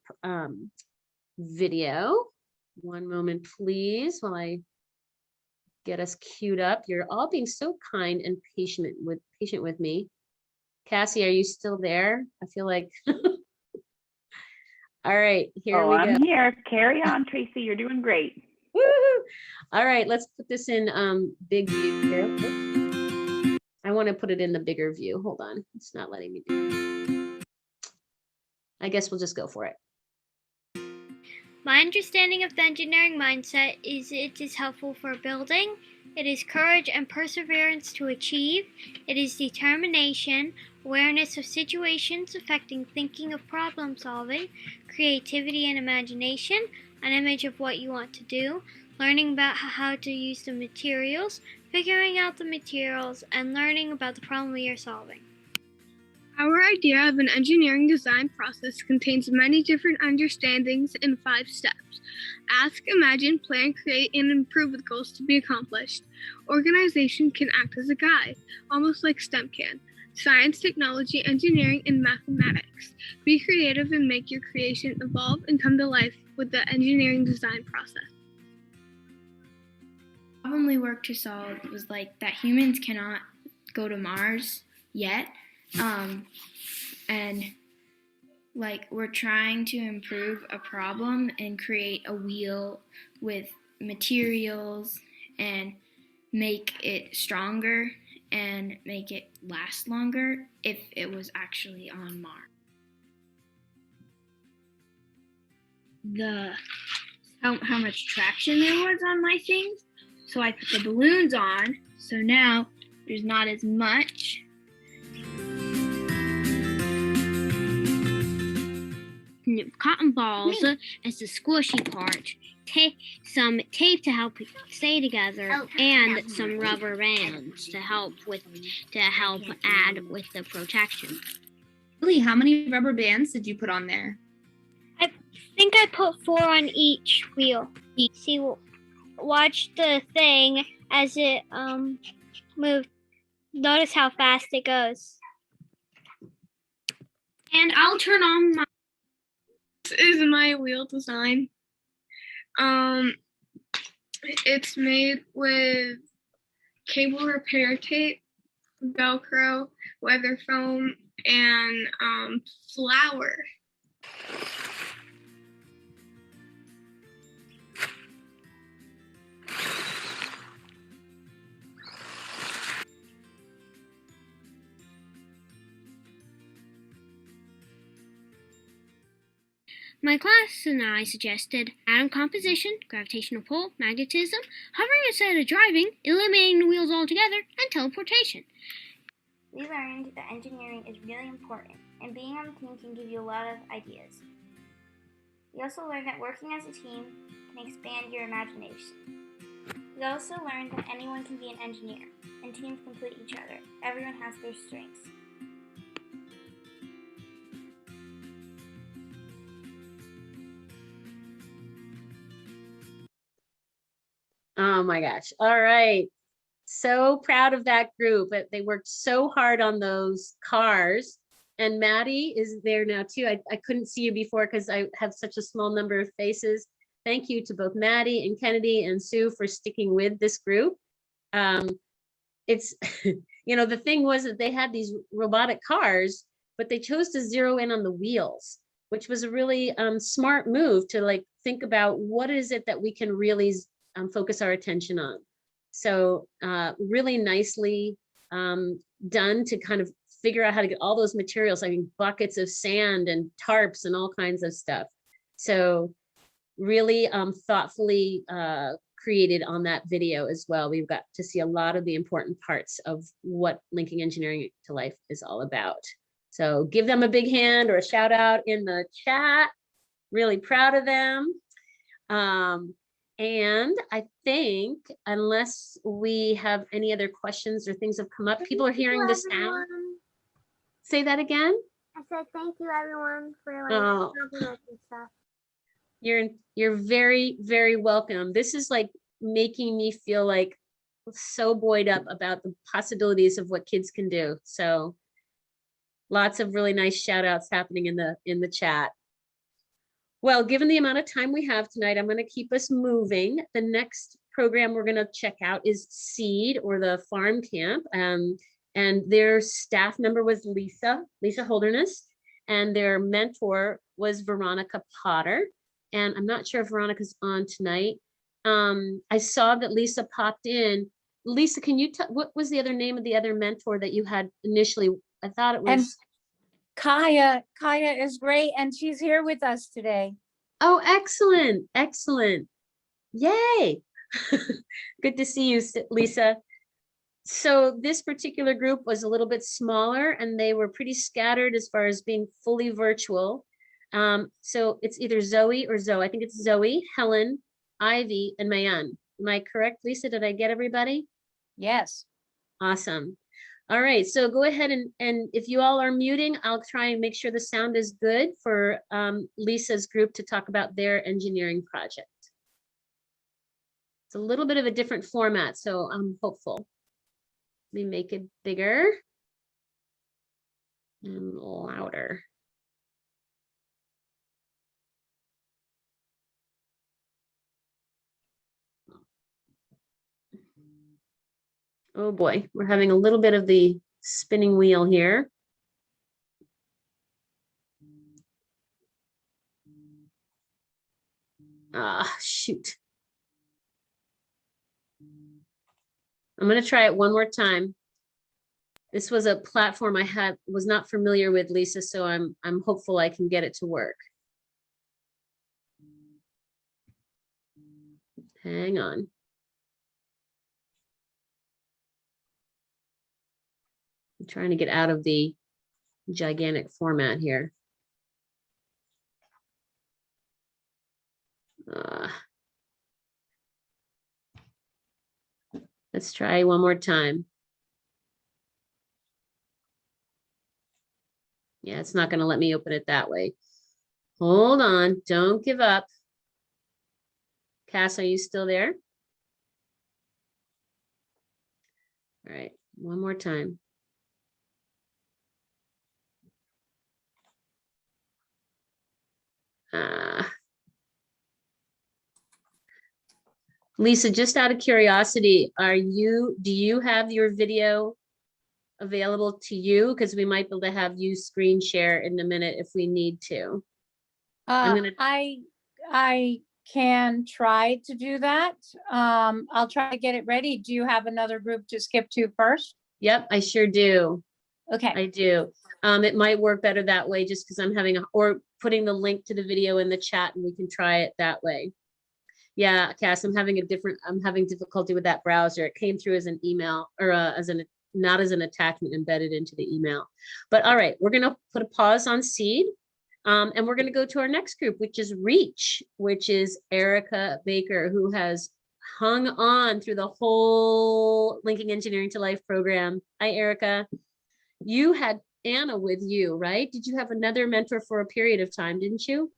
[SPEAKER 1] video. One moment, please, while I get us queued up. You're all being so kind and patient with me. Cassie, are you still there? I feel like. All right, here we go.
[SPEAKER 6] I'm here. Carry on, Tracy. You're doing great.
[SPEAKER 1] Woo-hoo. All right, let's put this in big view here. Oops. I want to put it in the bigger view. Hold on. It's not letting me do it. I guess we'll just go for it.
[SPEAKER 11] My understanding of the engineering mindset is it is helpful for building. It is courage and perseverance to achieve. It is determination, awareness of situations affecting thinking of problem solving, creativity and imagination, an image of what you want to do, learning about how to use the materials, figuring out the materials, and learning about the problem we are solving.
[SPEAKER 17] Our idea of an engineering design process contains many different understandings in 5 steps. Ask, imagine, plan, create, and improve with goals to be accomplished. Organization can act as a guide, almost like STEM can. Science, technology, engineering, and mathematics. Be creative and make your creation evolve and come to life with the engineering design process.
[SPEAKER 11] The problem we worked to solve was like that humans cannot go to Mars yet. And like we're trying to improve a problem and create a wheel with materials and make it stronger and make it last longer if it was actually on Mars. How much traction there was on my things. So I put the balloons on, so now there's not as much. Cotton balls as the squishy part, some tape to help stay together, and some rubber bands to help add with the protection.
[SPEAKER 2] Really, how many rubber bands did you put on there?
[SPEAKER 11] I think I put 4 on each wheel. See, watch the thing as it moves. Notice how fast it goes. And I'll turn on my.
[SPEAKER 17] This is my wheel design. It's made with cable repair tape, Velcro, weather foam, and flour.
[SPEAKER 11] My class and I suggested atom composition, gravitational pull, magnetism, hovering instead of driving, eliminating the wheels altogether, and teleportation.
[SPEAKER 8] We learned that engineering is really important, and being on a team can give you a lot of ideas. We also learned that working as a team can expand your imagination. We also learned that anyone can be an engineer, and teams complete each other. Everyone has their strengths.
[SPEAKER 1] Oh my gosh. All right. So proud of that group. They worked so hard on those cars. And Maddie is there now too. I couldn't see you before because I have such a small number of faces. Thank you to both Maddie and Kennedy and Sue for sticking with this group. It's, the thing was that they had these robotic cars, but they chose to zero in on the wheels, which was a really smart move to like think about what is it that we can really focus our attention on. So really nicely done to kind of figure out how to get all those materials, I mean, buckets of sand and tarps and all kinds of stuff. So really thoughtfully created on that video as well. We've got to see a lot of the important parts of what linking engineering to life is all about. So give them a big hand or a shout out in the chat. Really proud of them. And I think unless we have any other questions or things have come up, people are hearing this sound. Say that again.
[SPEAKER 8] I said thank you everyone for
[SPEAKER 1] Oh.
[SPEAKER 8] and stuff.
[SPEAKER 1] You're very, very welcome. This is like making me feel like so buoyed up about the possibilities of what kids can do. So lots of really nice shout outs happening in the chat. Well, given the amount of time we have tonight, I'm going to keep us moving. The next program we're going to check out is SEED, or the farm camp. And their staff member was Lisa Holderness, and their mentor was Veronica Potter. And I'm not sure if Veronica's on tonight. I saw that Lisa popped in. Lisa, can you tell what was the other name of the other mentor that you had initially? I thought it was.
[SPEAKER 18] And Kaya. Kaya is great, and she's here with us today.
[SPEAKER 1] Oh, excellent. Excellent. Yay. Good to see you, Lisa. So this particular group was a little bit smaller, and they were pretty scattered as far as being fully virtual. So it's either Zoe or Zoe. I think it's Zoe, Helen, Ivy, and Mayan. Am I correct, Lisa? Did I get everybody?
[SPEAKER 18] Yes.
[SPEAKER 1] Awesome. All right, so go ahead and if you all are muting, I'll try and make sure the sound is good for Lisa's group to talk about their engineering project. It's a little bit of a different format, so I'm hopeful. Let me make it bigger and louder. Oh boy, we're having a little bit of the spinning wheel here. Ah, shoot. I'm going to try it one more time. This was a platform I was not familiar with, Lisa, so I'm hopeful I can get it to work. Hang on. I'm trying to get out of the gigantic format here. Let's try one more time. Yeah, it's not going to let me open it that way. Hold on, don't give up. Cass, are you still there? All right, one more time. Lisa, just out of curiosity, do you have your video available to you? Because we might be able to have you screen share in a minute if we need to.
[SPEAKER 18] I can try to do that. I'll try to get it ready. Do you have another group to skip to first?
[SPEAKER 1] Yep, I sure do.
[SPEAKER 18] Okay.
[SPEAKER 1] I do. It might work better that way just because I'm having or putting the link to the video in the chat and we can try it that way. Yeah, Cass, I'm having difficulty with that browser. It came through as an email or not as an attachment embedded into the email. But all right, we're gonna put a pause on SEED. And we're going to go to our next group, which is REACH, which is Erica Baker, who has hung on through the whole Linking Engineering to Life program. Hi, Erica. You had Anna with you, right? Did you have another mentor for a period of time, didn't you?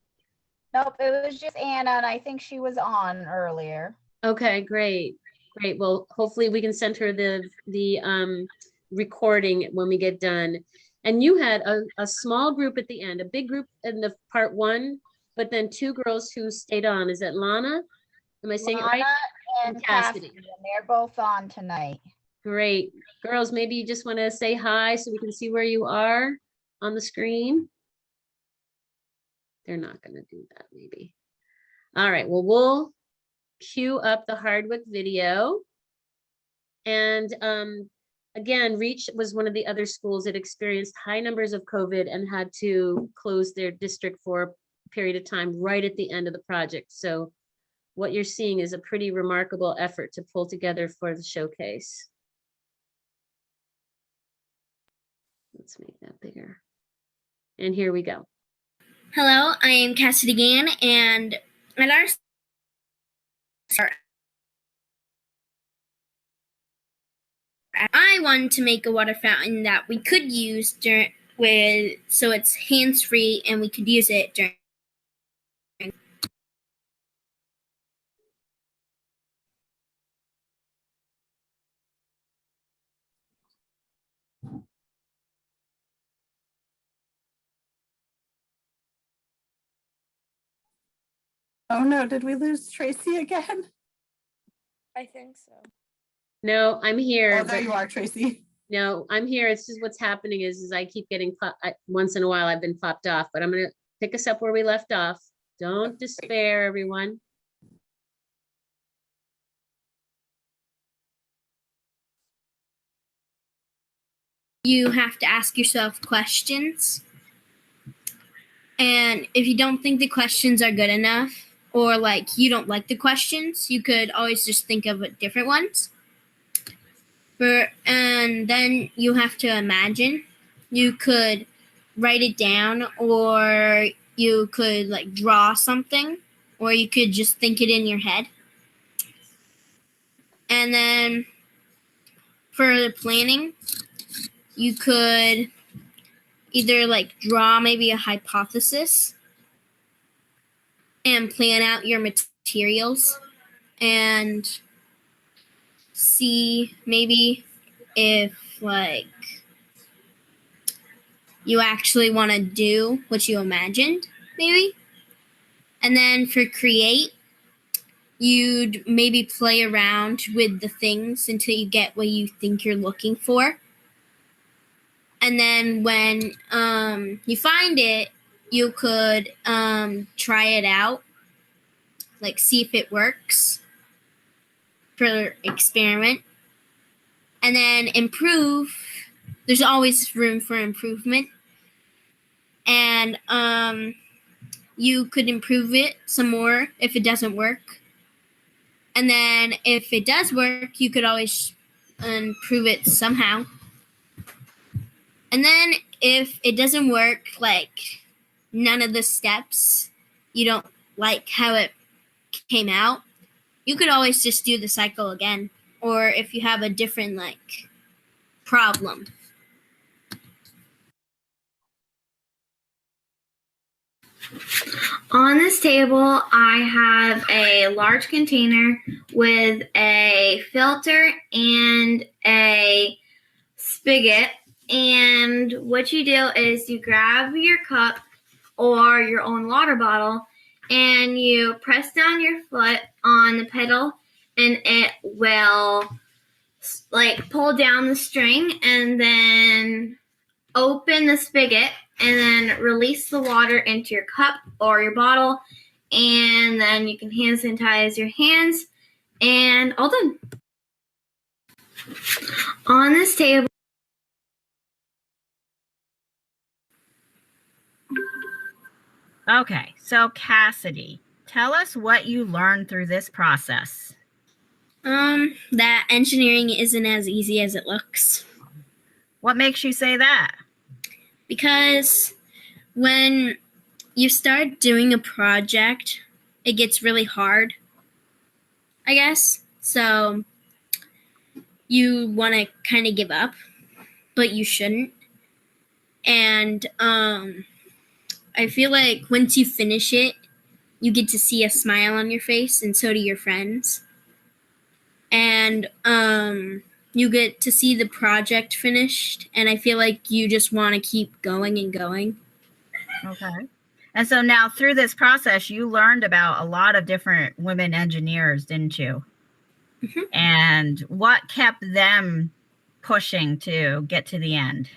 [SPEAKER 19] Nope, it was just Anna, and I think she was on earlier.
[SPEAKER 1] Okay, great. Great. Well, hopefully we can send her the recording when we get done. And you had a small group at the end, a big group in the part one, but then two girls who stayed on. Is that Lana? Am I saying it right?
[SPEAKER 6] Lana and Cassidy, and they're both on tonight.
[SPEAKER 1] Great. Girls, maybe you just want to say hi so we can see where you are on the screen. They're not going to do that, maybe. All right, well, we'll cue up the Hardwick video. And again, Reach was one of the other schools that experienced high numbers of COVID and had to close their district for a period of time right at the end of the project. So what you're seeing is a pretty remarkable effort to pull together for the showcase. Let's make that bigger. And here we go.
[SPEAKER 11] Hello, I am Cassidy Gann, and at our I wanted to make a water fountain that we could use so it's hands-free and we could use it during.
[SPEAKER 6] Oh no, did we lose Tracy again?
[SPEAKER 7] I think so.
[SPEAKER 1] No, I'm here.
[SPEAKER 6] Oh, there you are, Tracy.
[SPEAKER 1] No, I'm here. It's just what's happening is I keep getting, once in a while I've been popped off, but I'm going to pick us up where we left off. Don't despair, everyone.
[SPEAKER 11] You have to ask yourself questions. And if you don't think the questions are good enough, or like you don't like the questions, you could always just think of different ones. And then you have to imagine. You could write it down, or you could like draw something, or you could just think it in your head. And then for the planning, you could either like draw maybe a hypothesis and plan out your materials and see maybe if like you actually want to do what you imagined, maybe. And then for create, you'd maybe play around with the things until you get what you think you're looking for. And then when you find it, you could try it out, like see if it works for experiment. And then improve. There's always room for improvement. And you could improve it some more if it doesn't work. And then if it does work, you could always improve it somehow. And then if it doesn't work, like none of the steps, you don't like how it came out, you could always just do the cycle again. Or if you have a different like problem. On this table, I have a large container with a filter and a spigot. And what you do is you grab your cup or your own water bottle and you press down your foot on the pedal and it will like pull down the string and then open the spigot and then release the water into your cup or your bottle, and then you can hand sanitize your hands and all done. On this table,
[SPEAKER 6] Okay, so Cassidy, tell us what you learned through this process.
[SPEAKER 11] That engineering isn't as easy as it looks.
[SPEAKER 6] What makes you say that?
[SPEAKER 11] Because when you start doing a project, it gets really hard, I guess. So you want to kind of give up, but you shouldn't. And I feel like once you finish it, you get to see a smile on your face, and so do your friends. and you get to see the project finished, and I feel like you just want to keep going and going.
[SPEAKER 19] Okay. And so now through this process, you learned about a lot of different women engineers, didn't you?
[SPEAKER 11] Mm-hmm.
[SPEAKER 19] And what kept them pushing to get to the end?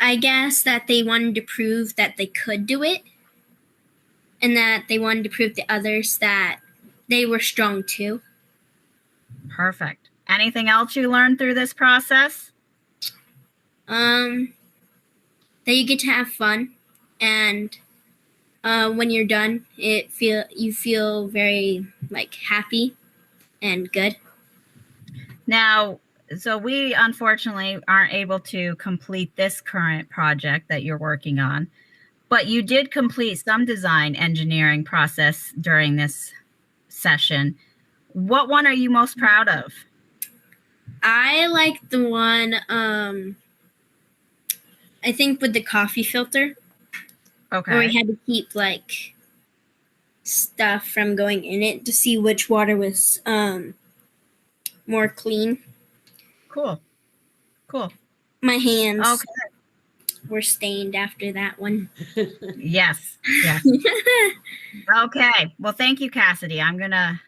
[SPEAKER 11] I guess that they wanted to prove that they could do it, and that they wanted to prove to others that they were strong too.
[SPEAKER 19] Perfect. Anything else you learned through this process?
[SPEAKER 11] That you get to have fun, and when you're done, you feel very like happy and good.
[SPEAKER 19] Now, so we unfortunately aren't able to complete this current project that you're working on, but you did complete some design engineering process during this session. What one are you most proud of?
[SPEAKER 11] I like the one, I think with the coffee filter.
[SPEAKER 19] Okay.
[SPEAKER 11] Where we had to keep like stuff from going in it to see which water was more clean.
[SPEAKER 19] Cool. Cool.
[SPEAKER 11] My hands were stained after that one.
[SPEAKER 19] Yes. Yes. Okay. Well, thank you, Cassidy. I'm gonna.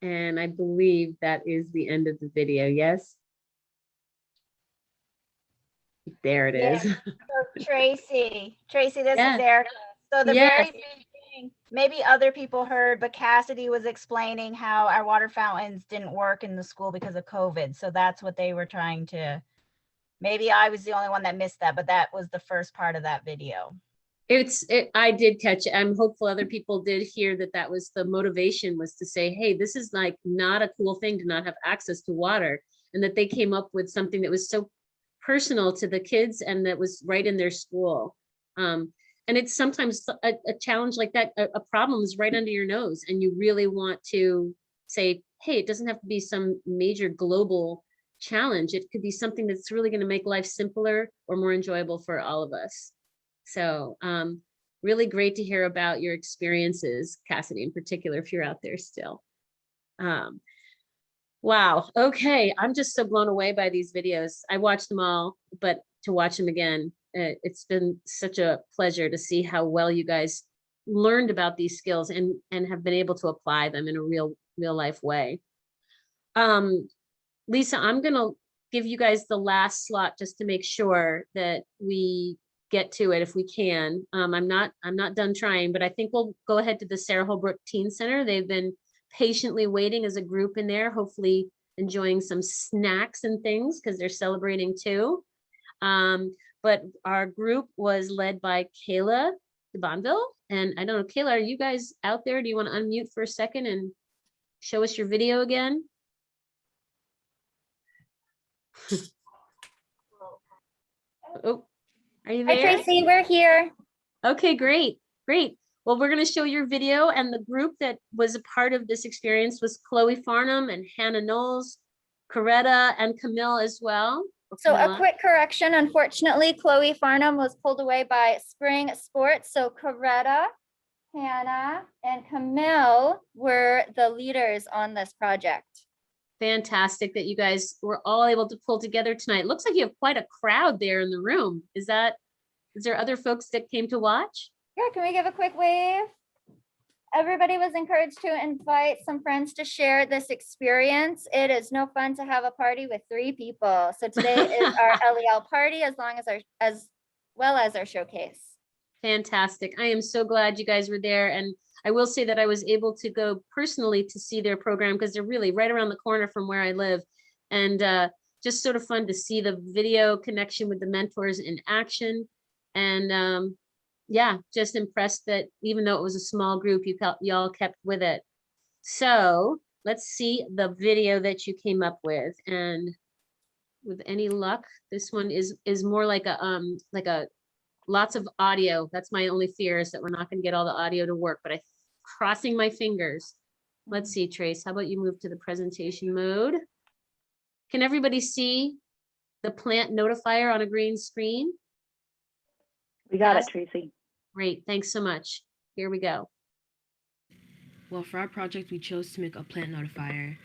[SPEAKER 1] And I believe that is the end of the video. Yes. There it is.
[SPEAKER 20] So Tracy, this
[SPEAKER 1] Yeah.
[SPEAKER 20] is Erica. So the
[SPEAKER 1] Yes.
[SPEAKER 20] very beginning, maybe other people heard, but Cassidy was explaining how our water fountains didn't work in the school because of COVID. So that's what they were trying to, maybe I was the only one that missed that, but that was the first part of that video.
[SPEAKER 1] I did catch it. I'm hopeful other people did hear that was the motivation, was to say, hey, this is like not a cool thing to not have access to water, and that they came up with something that was so personal to the kids and that was right in their school. And it's sometimes a challenge like that, a problem is right under your nose, and you really want to say, hey, it doesn't have to be some major global challenge. It could be something that's really going to make life simpler or more enjoyable for all of us. So really great to hear about your experiences, Cassidy, in particular, if you're out there still. Wow. Okay. I'm just so blown away by these videos. I watched them all, but to watch them again, it's been such a pleasure to see how well you guys learned about these skills and have been able to apply them in a real life way. Lisa, I'm going to give you guys the last slot just to make sure that we get to it if we can. I'm not done trying, but I think we'll go ahead to the Sarah Holbrook Teen Center. They've been patiently waiting as a group in there, hopefully enjoying some snacks and things because they're celebrating too. But our group was led by Kayla de Bonville. And I don't know, Kayla, are you guys out there? Do you want to unmute for a second and show us your video again? Oh, are you there?
[SPEAKER 5] Hi, Tracy, we're here.
[SPEAKER 1] Okay, great. Well, we're going to show your video, and the group that was a part of this experience was Chloe Farnham and Hannah Knowles, Coretta, and Camille as well.
[SPEAKER 5] So a quick correction, unfortunately, Chloe Farnham was pulled away by spring sports. So Coretta, Hannah, and Camille were the leaders on this project.
[SPEAKER 1] Fantastic that you guys were all able to pull together tonight. Looks like you have quite a crowd there in the room. Is there other folks that came to watch?
[SPEAKER 5] Yeah, can we give a quick wave? Everybody was encouraged to invite some friends to share this experience. It is no fun to have a party with 3 people. So today is our LEL party as well as our showcase.
[SPEAKER 1] Fantastic. I am so glad you guys were there. And I will say that I was able to go personally to see their program because they're really right around the corner from where I live. And just sort of fun to see the video connection with the mentors in action. And yeah, just impressed that even though it was a small group, y'all kept with it. So let's see the video that you came up with. And with any luck, this one is more like a lots of audio. That's my only fear, is that we're not going to get all the audio to work, but I'm crossing my fingers. Let's see, Trace, how about you move to the presentation mode? Can everybody see the plant notifier on a green screen?
[SPEAKER 21] We got
[SPEAKER 1] Cass?
[SPEAKER 21] it, Tracy.
[SPEAKER 1] Great, thanks so much. Here we go.
[SPEAKER 7] Well, for our project, we chose to make a plant notifier.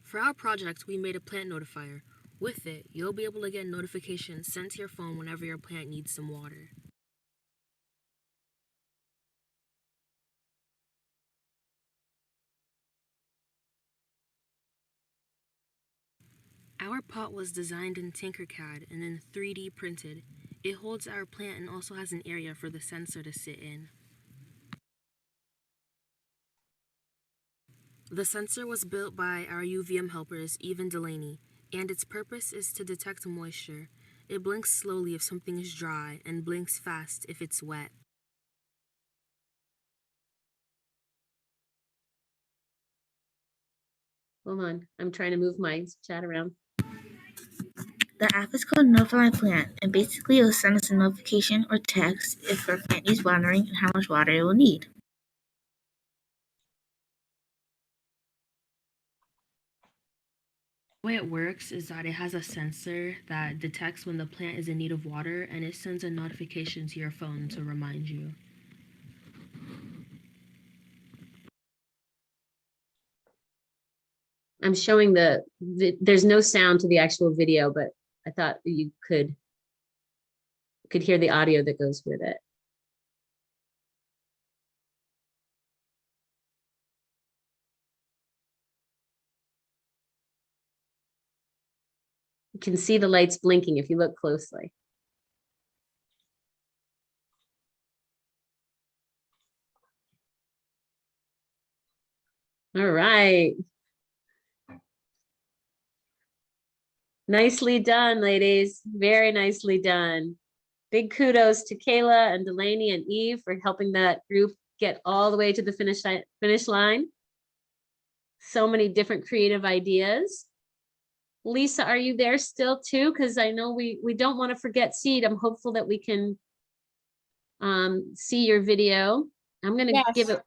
[SPEAKER 22] For our project, we made a plant notifier. With it, you'll be able to get notifications sent to your phone whenever your plant needs some water. Our pot was designed in Tinkercad and then 3D printed. It holds our plant and also has an area for the sensor to sit in. The sensor was built by our UVM helpers, Eve and Delaney, and its purpose is to detect moisture. It blinks slowly if something is dry and blinks fast if it's wet.
[SPEAKER 1] Hold on, I'm trying to move my chat around.
[SPEAKER 23] The app is called Notify Plant, and basically it will send us a notification or text if our plant needs watering and how much water it will need.
[SPEAKER 7] The way it works is that it has a sensor that detects when the plant is in need of water, and it sends a notification to your phone to remind you.
[SPEAKER 1] I'm showing there's no sound to the actual video, but I thought you could hear the audio that goes with it. You can see the lights blinking if you look closely. All right. Nicely done, ladies. Very nicely done. Big kudos to Kayla and Delaney and Eve for helping that group get all the way to the finish line. So many different creative ideas. Lisa, are you there still too? Because I know we don't want to forget Seed. I'm hopeful that we can see your video. I'm going to give it.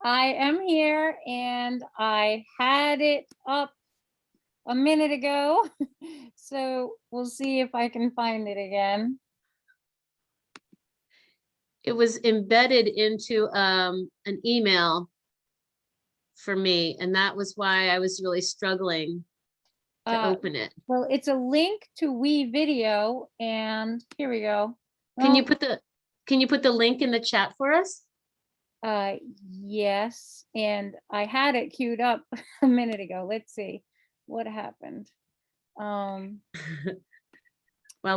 [SPEAKER 18] I am here and I had it up a minute ago. So we'll see if I can find it again.
[SPEAKER 1] It was embedded into an email for me, and that was why I was really struggling to open it.
[SPEAKER 18] Well, it's a link to WeVideo, and here we go.
[SPEAKER 1] Can you put the link in the chat for us?
[SPEAKER 18] Yes, and I had it queued up a minute ago. Let's see what happened.
[SPEAKER 1] While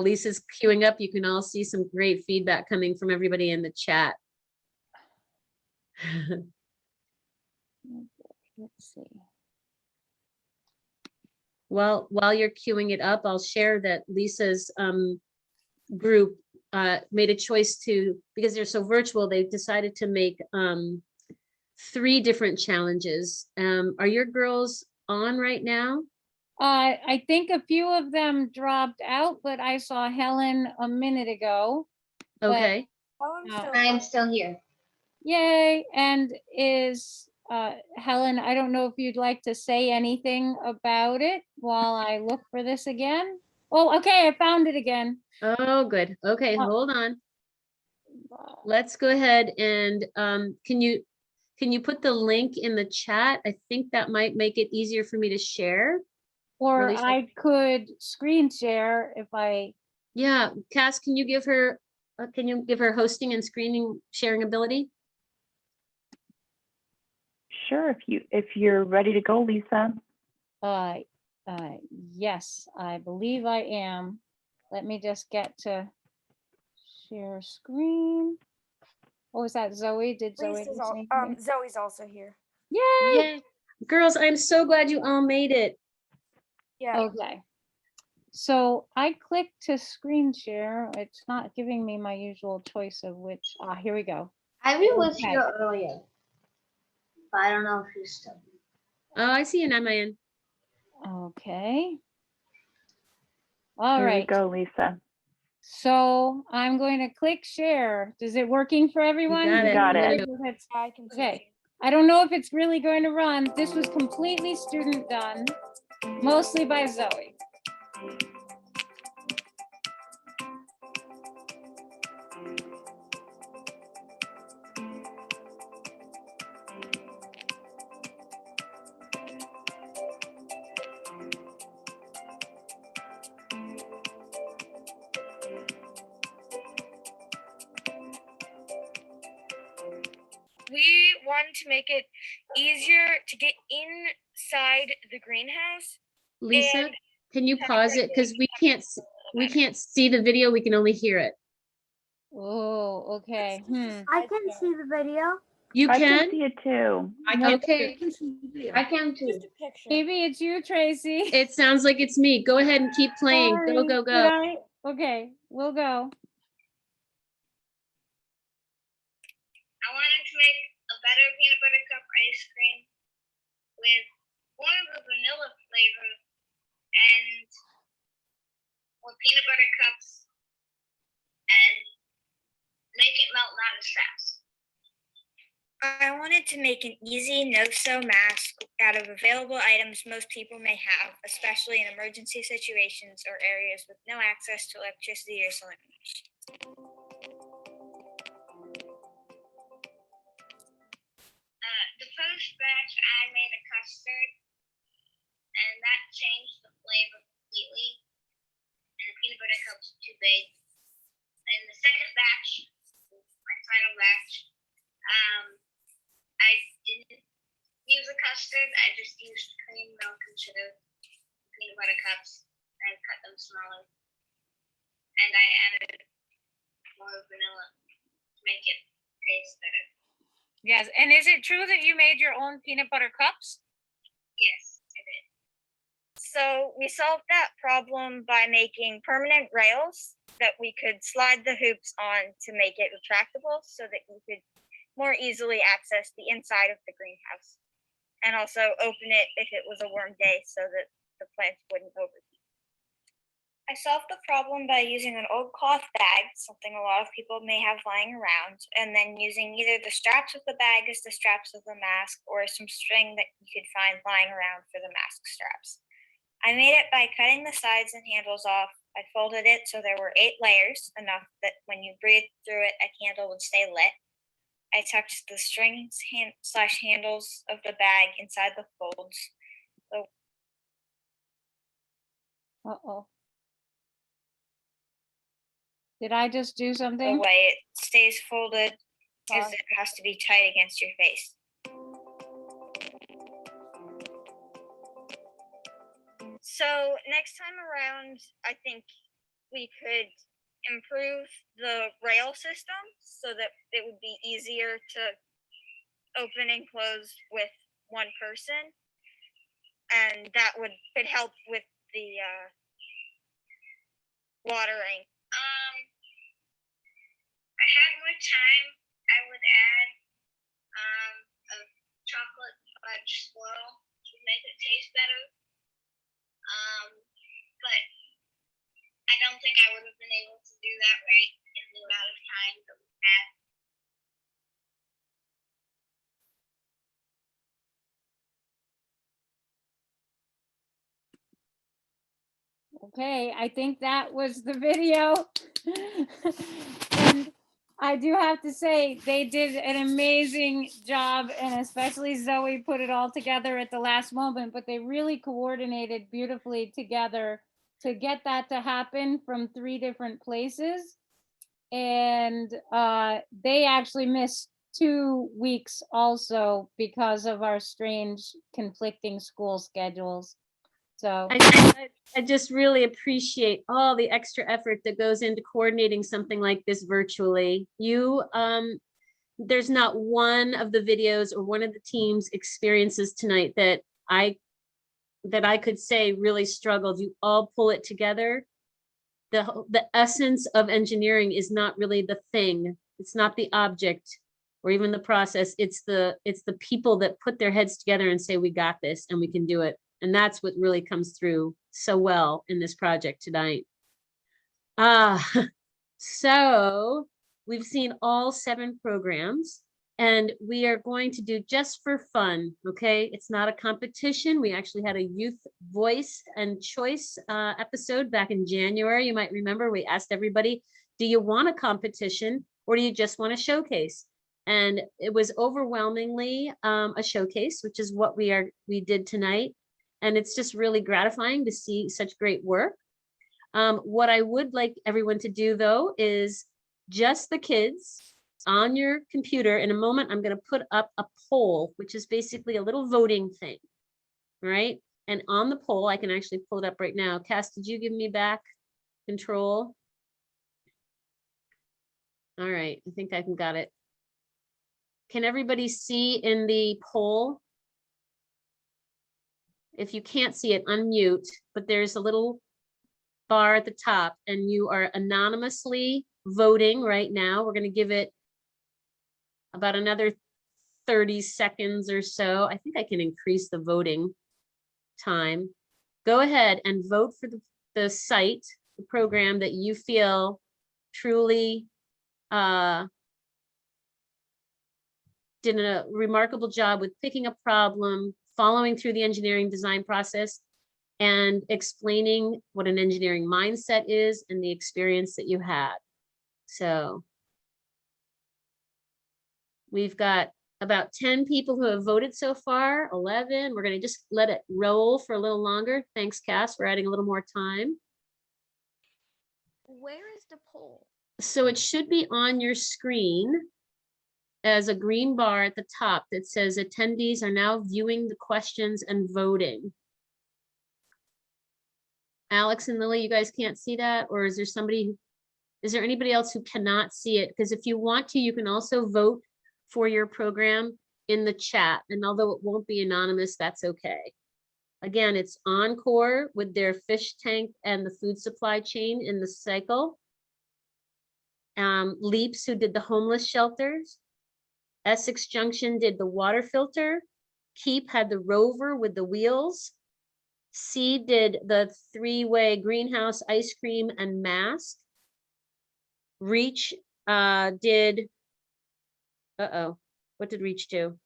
[SPEAKER 1] Lisa's queuing up, you can all see some great feedback coming from everybody in the chat.
[SPEAKER 18] Let's see.
[SPEAKER 1] Well, while you're queuing it up, I'll share that Lisa's group made a choice to, because they're so virtual, they've decided to make 3 different challenges. Are your girls on right now?
[SPEAKER 18] I think a few of them dropped out, but I saw Helen a minute ago.
[SPEAKER 1] Okay.
[SPEAKER 18] I'm still here. Yay. And is Helen, I don't know if you'd like to say anything about it while I look for this again. Oh, okay, I found it again.
[SPEAKER 1] Oh, good. Okay, hold on. Let's go ahead and can you put the link in the chat? I think that might make it easier for me to share.
[SPEAKER 18] Or
[SPEAKER 1] Really?
[SPEAKER 18] I could screen share if I.
[SPEAKER 1] Yeah, Cass, can you give her hosting and screening sharing ability?
[SPEAKER 21] Sure, if you're ready to go, Lisa.
[SPEAKER 18] Yes, I believe I am. Let me just get to share screen. What was that, Zoe? Did Zoe?
[SPEAKER 8] Zoe's also here.
[SPEAKER 18] Yay!
[SPEAKER 1] Yay. Girls, I'm so glad you all made it.
[SPEAKER 8] Yeah.
[SPEAKER 18] Okay. So I clicked to screen share. It's not giving me my usual choice of which. Here we go.
[SPEAKER 24] Ivy was
[SPEAKER 18] Okay.
[SPEAKER 24] here earlier, but I don't know if she's still.
[SPEAKER 1] Oh, I see an MIN.
[SPEAKER 18] Okay. All
[SPEAKER 21] Here
[SPEAKER 18] right.
[SPEAKER 21] we go, Lisa.
[SPEAKER 18] So I'm going to click share. Is it working for everyone?
[SPEAKER 1] You got it.
[SPEAKER 8] I can see.
[SPEAKER 18] Okay. I don't know if it's really going to run. This was completely student done, mostly by Zoe.
[SPEAKER 8] We wanted to make it easier to get inside the greenhouse.
[SPEAKER 1] Lisa,
[SPEAKER 8] And
[SPEAKER 1] can you pause it? Because we can't see the video, we can only hear it.
[SPEAKER 18] Oh, okay.
[SPEAKER 8] I can see the video.
[SPEAKER 1] You
[SPEAKER 21] I
[SPEAKER 1] can?
[SPEAKER 21] can see it too.
[SPEAKER 1] Okay,
[SPEAKER 6] I can too.
[SPEAKER 8] Just a picture.
[SPEAKER 18] Maybe it's you, Tracy.
[SPEAKER 1] it sounds like it's me. Go ahead and keep playing. Go,
[SPEAKER 18] Sorry,
[SPEAKER 1] go,
[SPEAKER 18] did
[SPEAKER 1] go.
[SPEAKER 18] I? Okay, we'll go.
[SPEAKER 14] I wanted to make a better peanut butter cup ice cream with more of the vanilla flavor and with peanut butter cups and make it melt not as fast.
[SPEAKER 8] I wanted to make an easy no-sew mask out of available items most people may have, especially in emergency situations or areas with no access to electricity or solar energy.
[SPEAKER 14] The first batch I made a custard and that changed the flavor completely and the peanut butter cups too big. And the second batch, my final batch, I didn't use a custard, I just used cream, milk, and sugar, peanut butter cups, and cut them smaller. And I added more vanilla to make it taste better.
[SPEAKER 18] Yes, and is it true that you made your own peanut butter cups?
[SPEAKER 14] Yes, I did.
[SPEAKER 8] So we solved that problem by making permanent rails that we could slide the hoops on to make it retractable so that you could more easily access the inside of the greenhouse and also open it if it was a warm day so that the plants wouldn't overheat. I solved the problem by using an old cloth bag, something a lot of people may have lying around, and then using either the straps of the bag as the straps of the mask or some string that you could find lying around for the mask straps. I made it by cutting the sides and handles off. I folded it so there were 8 layers, enough that when you breathed through it, a candle would stay lit. I tucked the strings / handles of the bag inside the folds.
[SPEAKER 18] Uh-oh. Did I just do something?
[SPEAKER 8] The way it stays folded as it has to be tight against your face. So next time around, I think we could improve the rail system so that it would be easier to open and close with one person. And that could help with the watering.
[SPEAKER 14] I had more time, I would add a chocolate fudge swirl to make it taste better. But I don't think I would have been able to do that right in the amount of time that we had.
[SPEAKER 18] Okay, I think that was the video. And I do have to say, they did an amazing job, and especially Zoe put it all together at the last moment, but they really coordinated beautifully together to get that to happen from 3 different places. And they actually missed 2 weeks also because of our strange conflicting school schedules. So
[SPEAKER 1] I just really appreciate all the extra effort that goes into coordinating something like this virtually. There's not one of the videos or one of the team's experiences tonight that I could say really struggled. You all pull it together. The essence of engineering is not really the thing. It's not the object or even the process. It's the people that put their heads together and say, we got this and we can do it. And that's what really comes through so well in this project tonight. So we've seen all 7 programs and we are going to do just for fun, okay? It's not a competition. We actually had a youth voice and choice episode back in January. You might remember we asked everybody, do you want a competition or do you just want a showcase? And it was overwhelmingly a showcase, which is what we did tonight. And it's just really gratifying to see such great work. What I would like everyone to do though is just the kids on your computer. In a moment, I'm going to put up a poll, which is basically a little voting thing, right? And on the poll, I can actually pull it up right now. Cass, did you give me back control? All right, I think I got it. Can everybody see in the poll? If you can't see it, unmute, but there's a little bar at the top and you are anonymously voting right now. We're going to give it about another 30 seconds or so. I think I can increase the voting time. Go ahead and vote for the site, the program that you feel truly did a remarkable job with picking a problem, following through the engineering design process, and explaining what an engineering mindset is and the experience that you had. So we've got about 10 people who have voted so far, 11. We're going to just let it roll for a little longer. Thanks, Cass, for adding a little more time.
[SPEAKER 8] Where is the poll?
[SPEAKER 1] So it should be on your screen as a green bar at the top that says attendees are now viewing the questions and voting. Alex and Lily, you guys can't see that? Or is there anybody else who cannot see it? Because if you want to, you can also vote for your program in the chat. And although it won't be anonymous, that's okay. Again, it's Encore with their fish tank and the food supply chain in the cycle. Leaps, who did the homeless shelters. Essex Junction did the water filter. Keep had the rover with the wheels. C did the 3-way greenhouse, ice cream, and mask. Reach did, what did Reach do?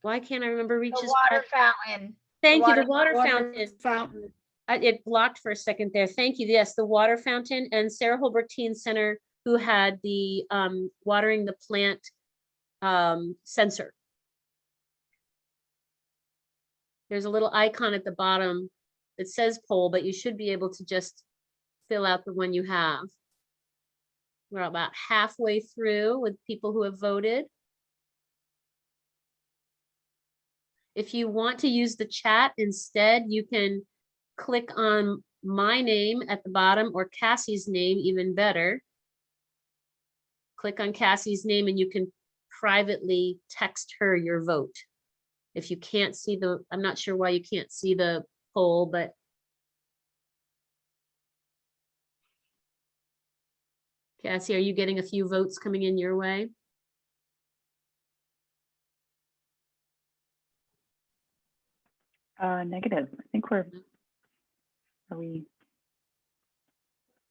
[SPEAKER 1] Why can't I remember Reach's?
[SPEAKER 20] The water fountain.
[SPEAKER 1] Thank you, the water fountain. It blocked for a second there. Thank you. Yes, the water fountain, and Sarah Holbrook Teen Center, who had the watering the plant sensor. There's a little icon at the bottom that says poll, but you should be able to just fill out the one you have. We're about halfway through with people who have voted. If you want to use the chat instead, you can click on my name at the bottom, or Cassie's name, even better. Click on Cassie's name and you can privately text her your vote. If you can't see I'm not sure why you can't see the poll, but Cassie, are you getting a few votes coming in your way?
[SPEAKER 21] Negative. I think are we?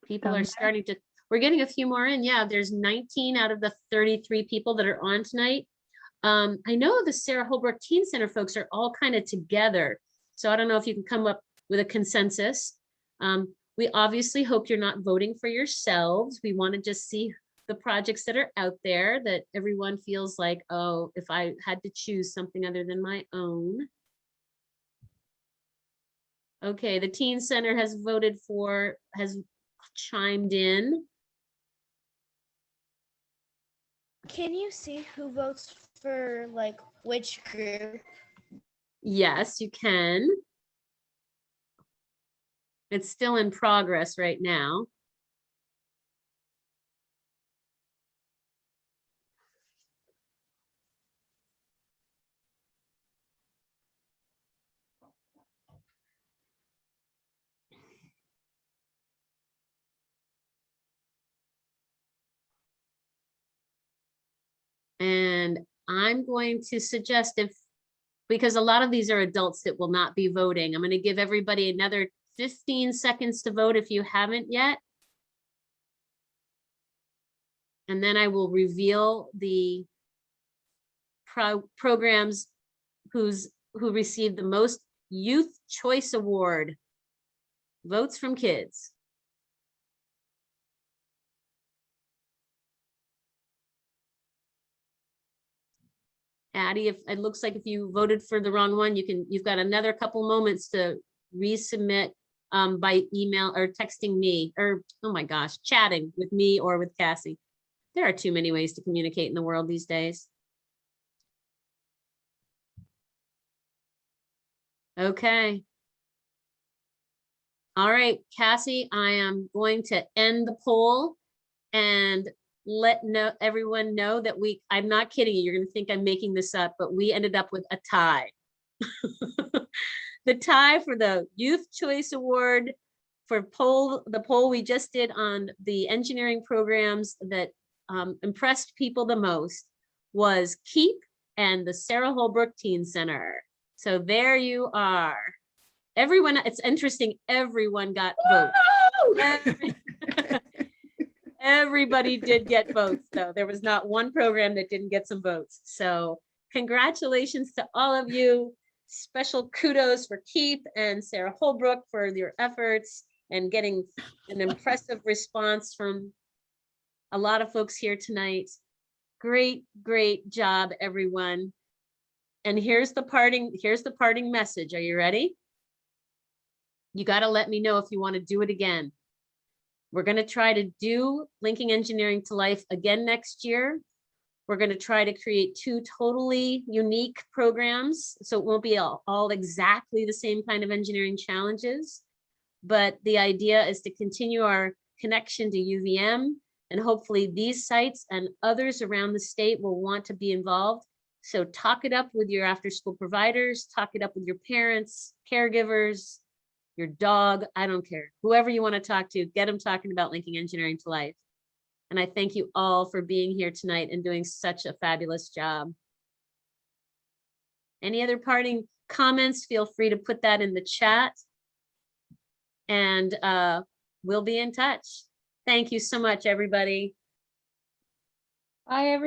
[SPEAKER 1] People are starting to, we're getting a few more in. Yeah, there's 19 out of the 33 people that are on tonight. I know the Sarah Holbrook Teen Center folks are all kind of together. So I don't know if you can come up with a consensus. We obviously hope you're not voting for yourselves. We want to just see the projects that are out there that everyone feels like, oh, if I had to choose something other than my own. Okay, the Teen Center has has chimed in.
[SPEAKER 8] Can you see who votes for like which group?
[SPEAKER 1] Yes, you can. It's still in progress right now. And I'm going to suggest, because a lot of these are adults that will not be voting, I'm going to give everybody another 15 seconds to vote if you haven't yet. And then I will reveal the programs who received the most Youth Choice Award votes from kids. Addie, if it looks like if you voted for the wrong one, you've got another couple moments to resubmit by email or texting me, or, oh my gosh, chatting with me or with Cassie. There are too many ways to communicate in the world these days. Okay. All right, Cassie, I am going to end the poll and let everyone know that I'm not kidding you, you're gonna think I'm making this up, but we ended up with a tie. The tie for the Youth Choice Award for the poll we just did on the engineering programs that impressed people the most was KEEP and the Sarah Holbrook Teen Center. So there you are. Everyone, it's interesting, everyone got votes. Everybody did get votes, though. There was not one program that didn't get some votes. So congratulations to all of you. Special kudos for KEEP and Sarah Holbrook for your efforts and getting an impressive response from a lot of folks here tonight. Great, great job, everyone. And here's the parting message. Are you ready? You got to let me know if you want to do it again. We're going to try to do Linking Engineering to Life again next year. We're going to try to create 2 totally unique programs, so it won't be all exactly the same kind of engineering challenges. But the idea is to continue our connection to UVM, and hopefully these sites and others around the state will want to be involved. So talk it up with your after-school providers, talk it up with your parents, caregivers, your dog, I don't care. Whoever you want to talk to, get them talking about Linking Engineering to Life. And I thank you all for being here tonight and doing such a fabulous job. Any other parting comments? Feel free to put that in the chat. And we'll be in touch. Thank you so much, everybody.
[SPEAKER 18] Bye, everybody.